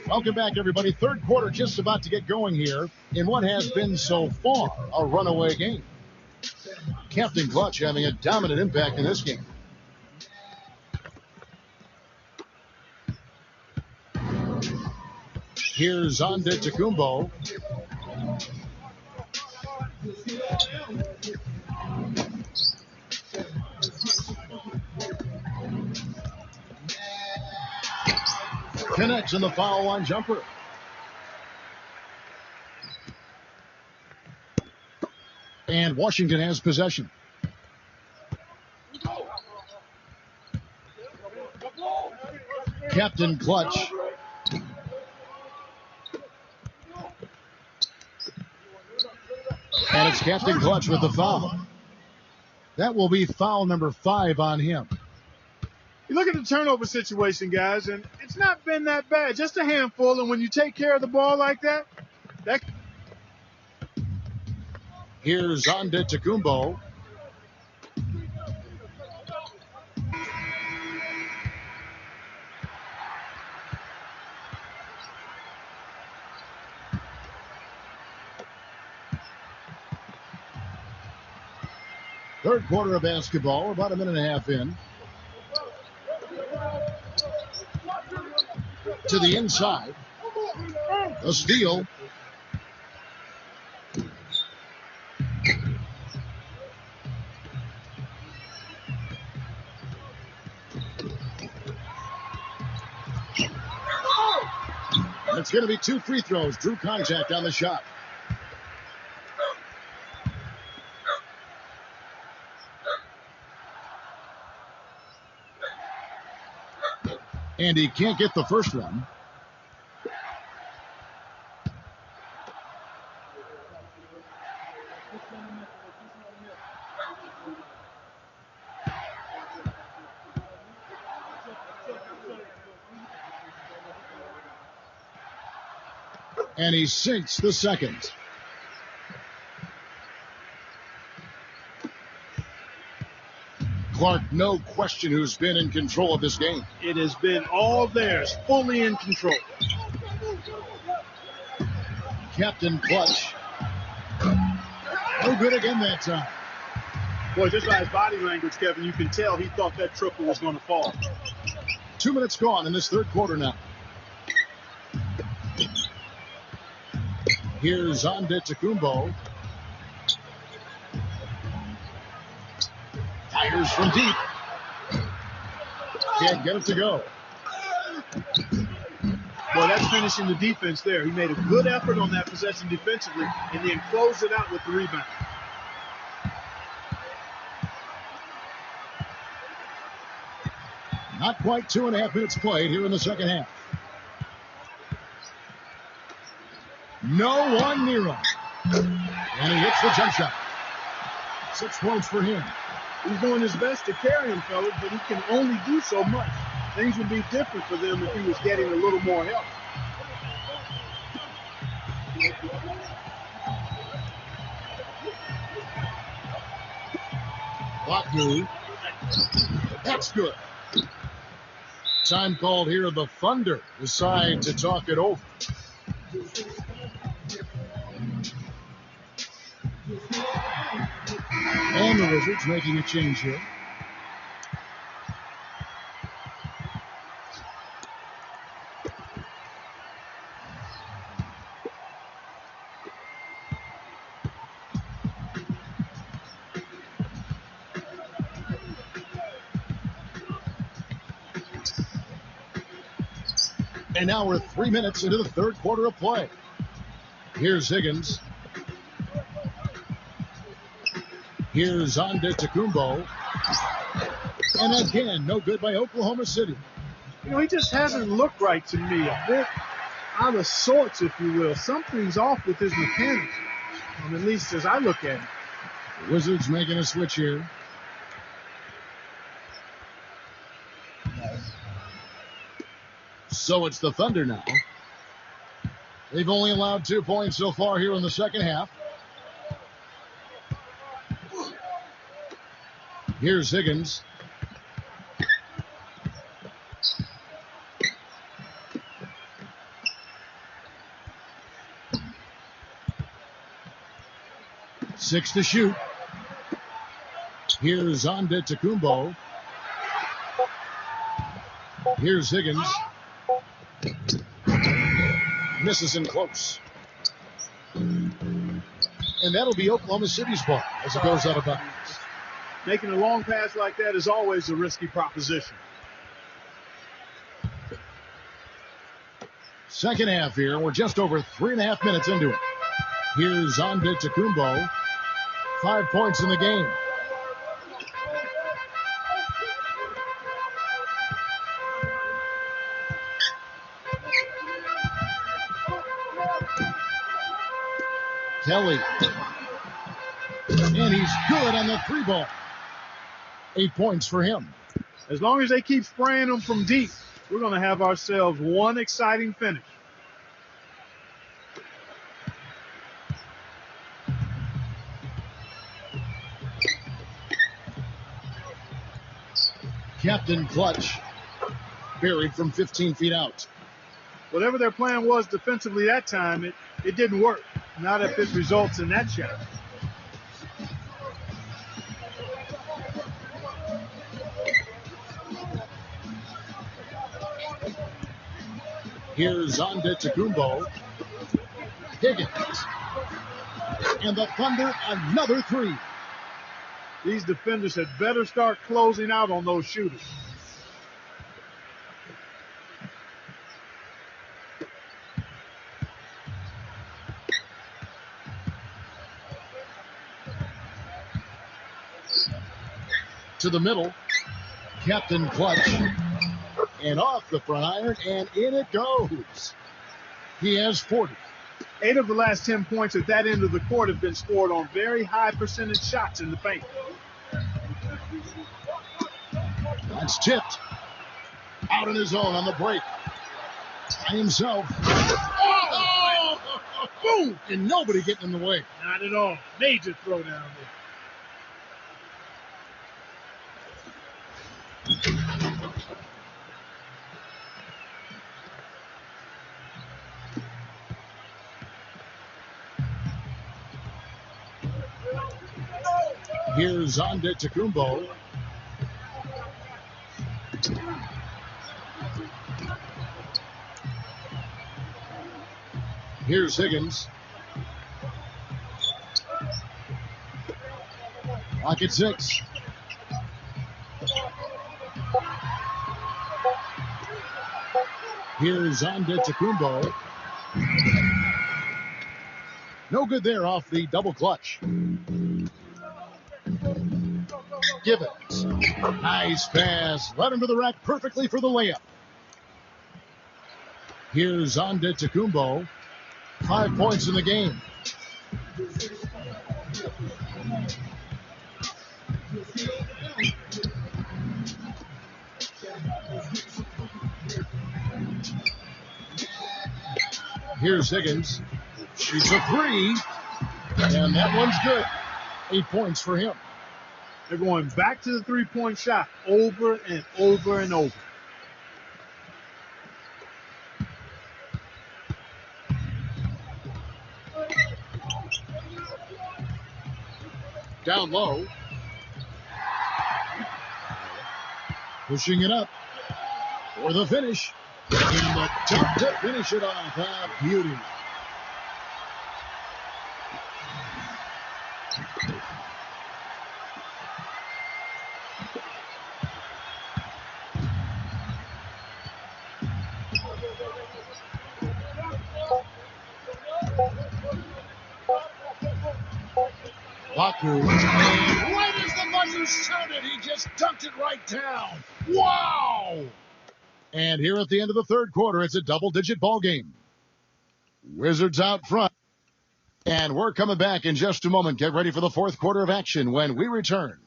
Welcome back, everybody. Third quarter just about to get going here in what has been so far a runaway game. Captain Clutch having a dominant impact in this game. Here's Antetokounmpo. Connects in the foul line jumper. And Washington has possession. Captain Clutch. And it's Captain Clutch with the foul. That will be foul number 5 on him. You look at the turnover situation, guys, and it's not been that bad. Just a handful, and when you take care of the ball like that. Here's Antetokounmpo. Third quarter of basketball, about a minute and a half in. To the inside. A steal. It's going to be 2 free throws. Drew contact on the shot. And he can't get the first one. And he sinks the second. Clark, no question who's been in control of this game. It has been all theirs, fully in control. Captain Clutch. No good again that time. Boy, just by his body language, Kevin, you can tell he thought that triple was going to fall. 2 minutes gone in this third quarter now. Here's Antetokounmpo. Fires from deep. Can't get it to go. Well, that's finishing the defense there. He made a good effort on that possession defensively and then closed it out with the rebound. Not quite 2.5 minutes played here in the second half. No one near him. And he hits the jump shot. 6 points for him. He's doing his best to carry him, fellas, but he can only do so much. Things would be different for them if he was getting a little more help. Block move. That's good. Time called here. The Thunder decide to talk it over. And the Wizards making a change here. And now we're 3 minutes into the third quarter of play. Here's Higgins. Here's Antetokounmpo. And again, no good by Oklahoma City. You know, he just hasn't looked right to me. A bit out of sorts, if you will. Something's off with his mechanics, at least as I look at it. The Wizards making a switch here. So it's the Thunder now. They've only allowed 2 points so far here in the second half. Here's Higgins. Six to shoot. Here's Antetokounmpo. Here's Higgins. Misses in close. And that'll be Oklahoma City's ball as it goes out of bounds. Making a long pass like that is always a risky proposition. Second half here. We're just over 3.5 minutes into it. Here's Antetokounmpo. 5 points in the game. Kelly. And he's good on the 3-ball. 8 points for him. As long as they keep spraying them from deep, we're going to have ourselves one exciting finish. Captain Clutch. Buried from 15 feet out. Whatever their plan was defensively that time, it didn't work. Not if it results in that shot. Here's Antetokounmpo. Higgins. And the Thunder, another 3. These defenders had better start closing out on those shooters. To the middle. Captain Clutch. And off the front iron, and in it goes. He has 40. 8 of the last 10 points at that end of the court have been scored on very high percentage shots in the paint. That's tipped. Out on his own on the break. By himself. Oh! Boom! And nobody getting in the way. Not at all. Major throw down there. Here's Antetokounmpo. Here's Higgins. Lock at 6. Here's Antetokounmpo. No good there off the double clutch. Gibbons. Nice pass. Led him to the rack perfectly for the layup. Here's Antetokounmpo. 5 points in the game. Here's Higgins. Shoots a 3. And that one's good. 8 points for him. They're going back to the three-point shot over and over and over. Down low. Pushing it up for the finish. In the top to finish it off. A beauty. Baku. And right as the buzzer sounded, he just dunked it right down. Wow! And here at the end of the third quarter, it's a double-digit ball game. Wizards out front. And we're coming back in just a moment. Get ready for the fourth quarter of action when we return.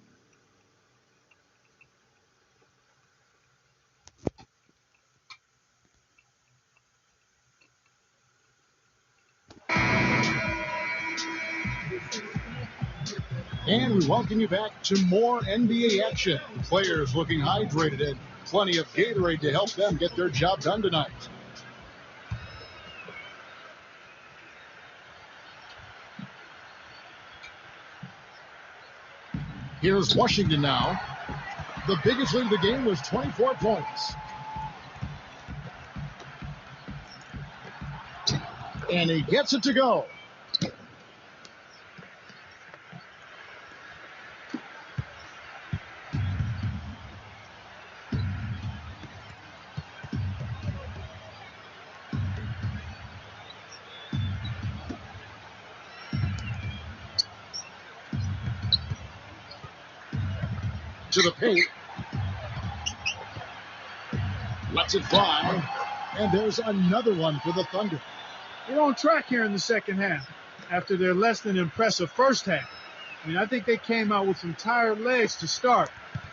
And we welcome you back to more NBA action. Players looking hydrated and plenty of Gatorade to help them get their job done tonight. Here's Washington now. The biggest lead of the game was 24 points. And he gets it to go. To the paint. Lets it fly. And there's another one for the Thunder. They're on track here in the second half after their less than impressive first half. I mean, I think they came out with some tired legs to start,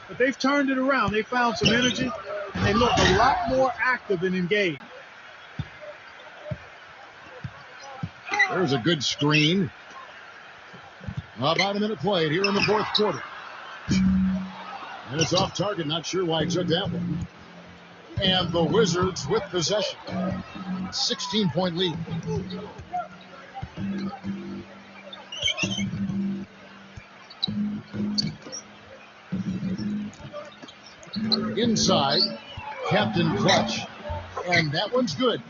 but they've turned it around. They found some energy, and they look a lot more active and engaged. There's a good screen. About a minute played here in the fourth quarter. And it's off target. Not sure why he took that one. And the Wizards with possession. 16-point lead. Inside, Captain Clutch. And that one's good.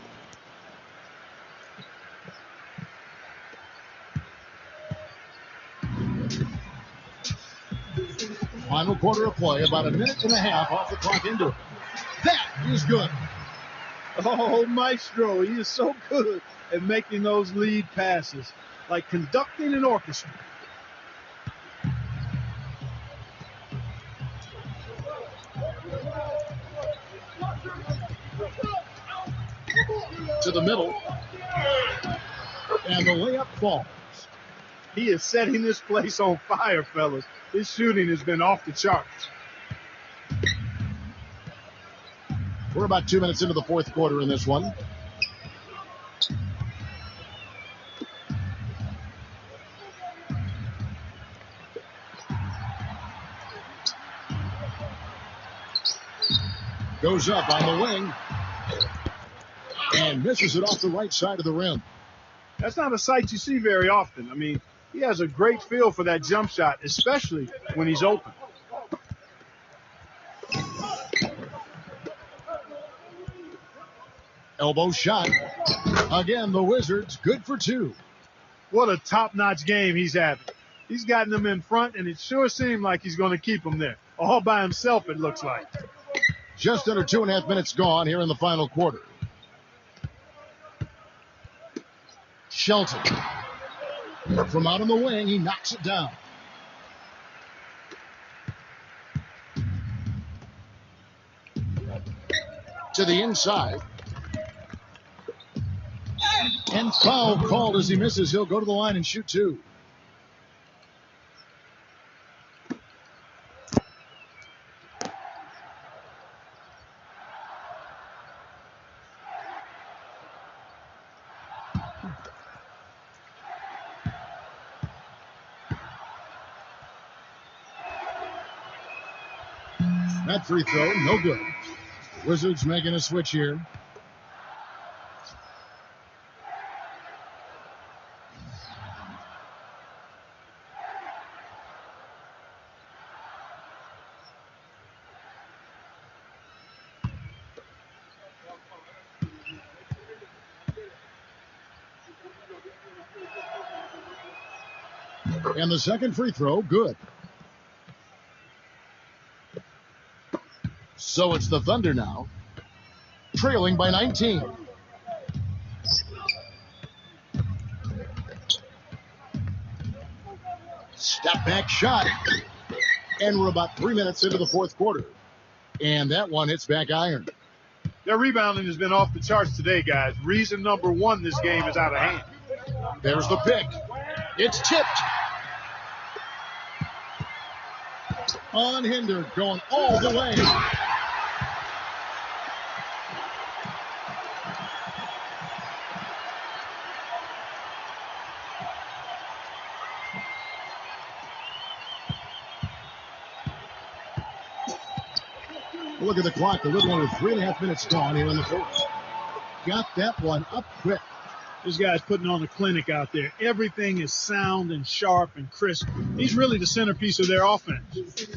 Final quarter of play, about a minute and a half off the clock into it. That is good. Oh, Maestro, he is so good at making those lead passes, like conducting an orchestra. To the middle. And the layup falls. He is setting this place on fire, fellas. His shooting has been off the charts. We're about 2 minutes into the fourth quarter in this one. Goes up on the wing. And misses it off the right side of the rim. That's not a sight you see very often. I mean, he has a great feel for that jump shot, especially when he's open. Elbow shot. Again, the Wizards good for two. What a top-notch game he's having. He's gotten them in front, and it sure seemed like he's going to keep them there. All by himself, it looks like. Just under 2.5 minutes gone here in the final quarter. Shelton. From out on the wing, he knocks it down. To the inside. And foul called as he misses. He'll go to the line and shoot two. That free throw, no good. Wizards making a switch here. And the second free throw, good. So it's the Thunder now, trailing by 19. Step back shot. And we're about 3 minutes into the fourth quarter. And that one hits back iron. Their rebounding has been off the charts today, guys. Reason number one, this game is out of hand. There's the pick. It's tipped. Unhindered, going all the way. Look at the clock. A little under 3.5 minutes gone here in the fourth. Got that one up quick. This guy's putting on a clinic out there. Everything is sound and sharp and crisp. He's really the centerpiece of their offense.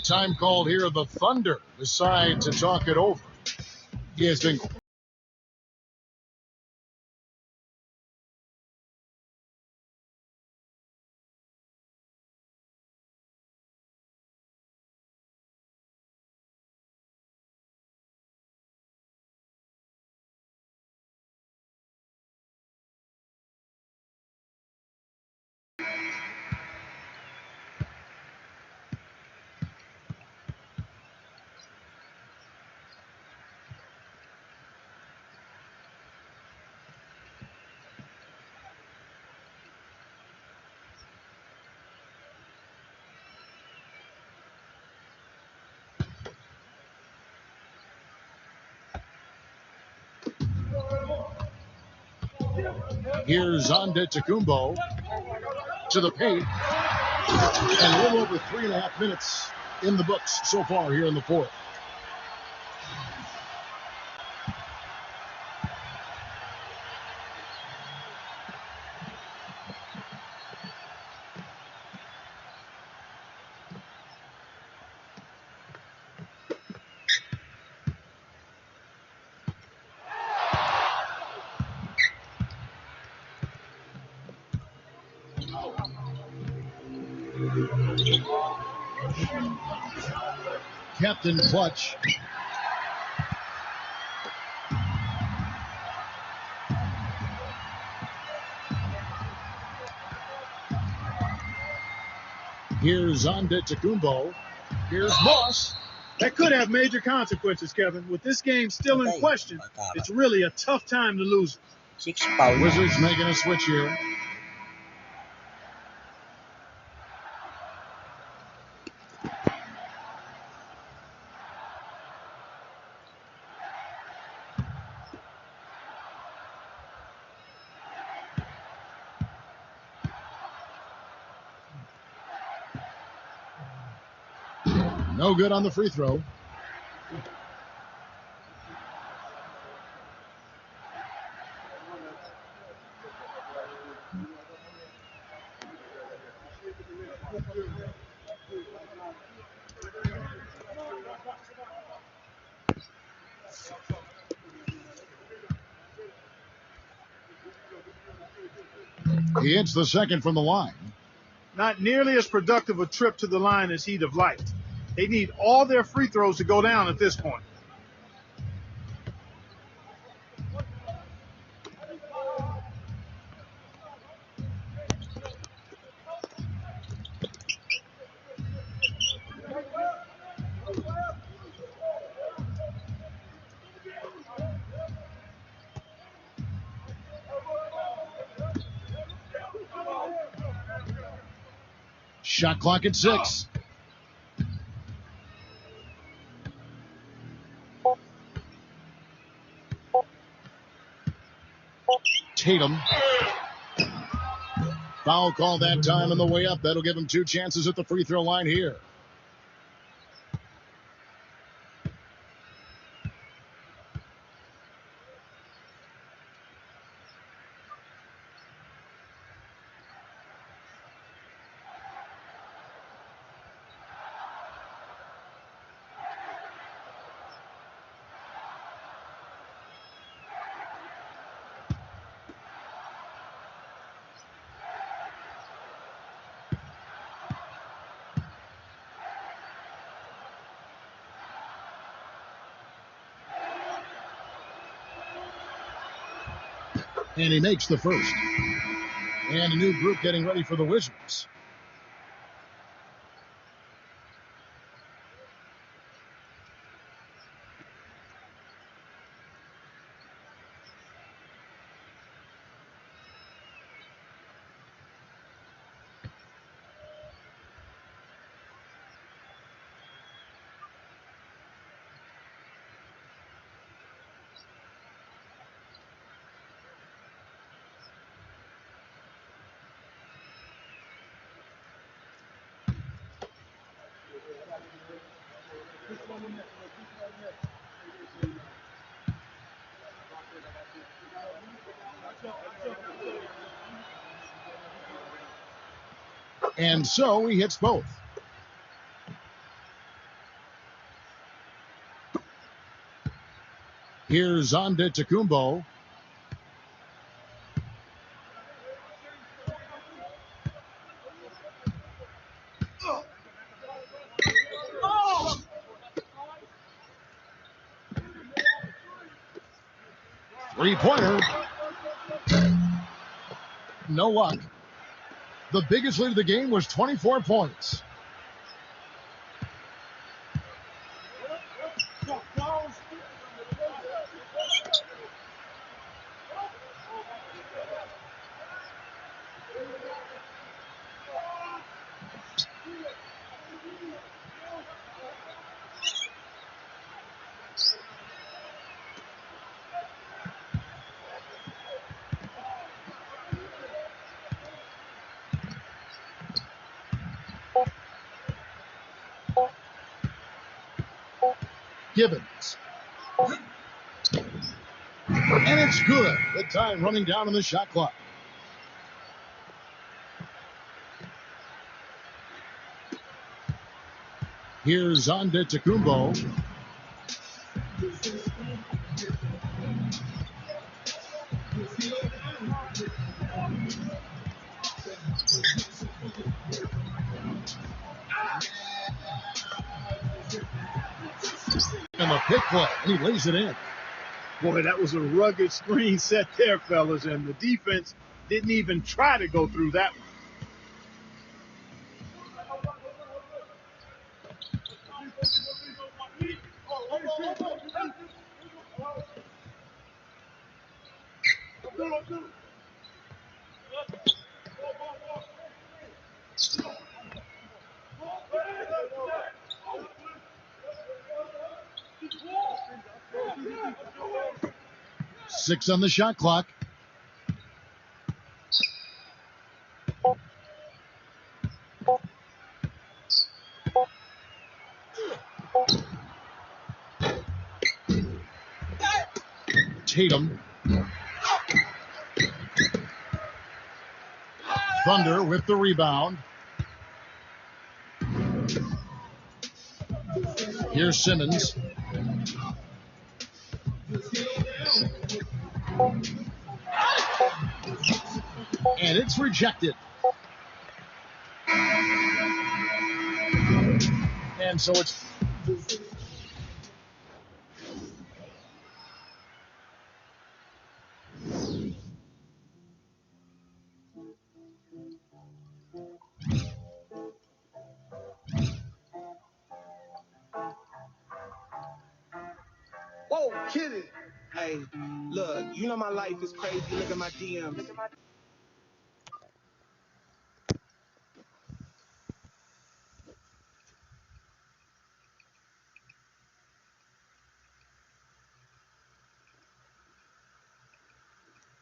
Time called here. The Thunder decide to talk it over. He has been... Here's Antetokounmpo to the paint. And a little over 3.5 minutes in the books so far here in the fourth. Captain Clutch. Here's Antetokounmpo. Here's Moss. That could have major consequences, Kevin. With this game still in question, it's really a tough time to lose it. 6 foul. Wizards making a switch here. No good on the free throw. He hits the second from the line. Not nearly as productive a trip to the line as he'd have liked. They need all their free throws to go down at this point. Shot clock at 6. Tatum. Foul call that time on the way up. That'll give him 2 chances at the free throw line here. And he makes the first. And a new group getting ready for the Wizards. And so he hits both. Here's Zonda Tecumbo. Three-pointer. No luck. The biggest lead of the game was 24 points. Gibbons. And it's good. The time running down on the shot clock. Here's Zonda Tecumbo. And the pick play, and he lays it in. Boy, that was a rugged screen set there, fellas, and the defense didn't even try to go through that one. Six on the shot clock. Tatum. Thunder with the rebound. Here's Simmons. And it's rejected. And so it's... Whoa, kidding. Hey, look, you know my life is crazy. Look at my DMs.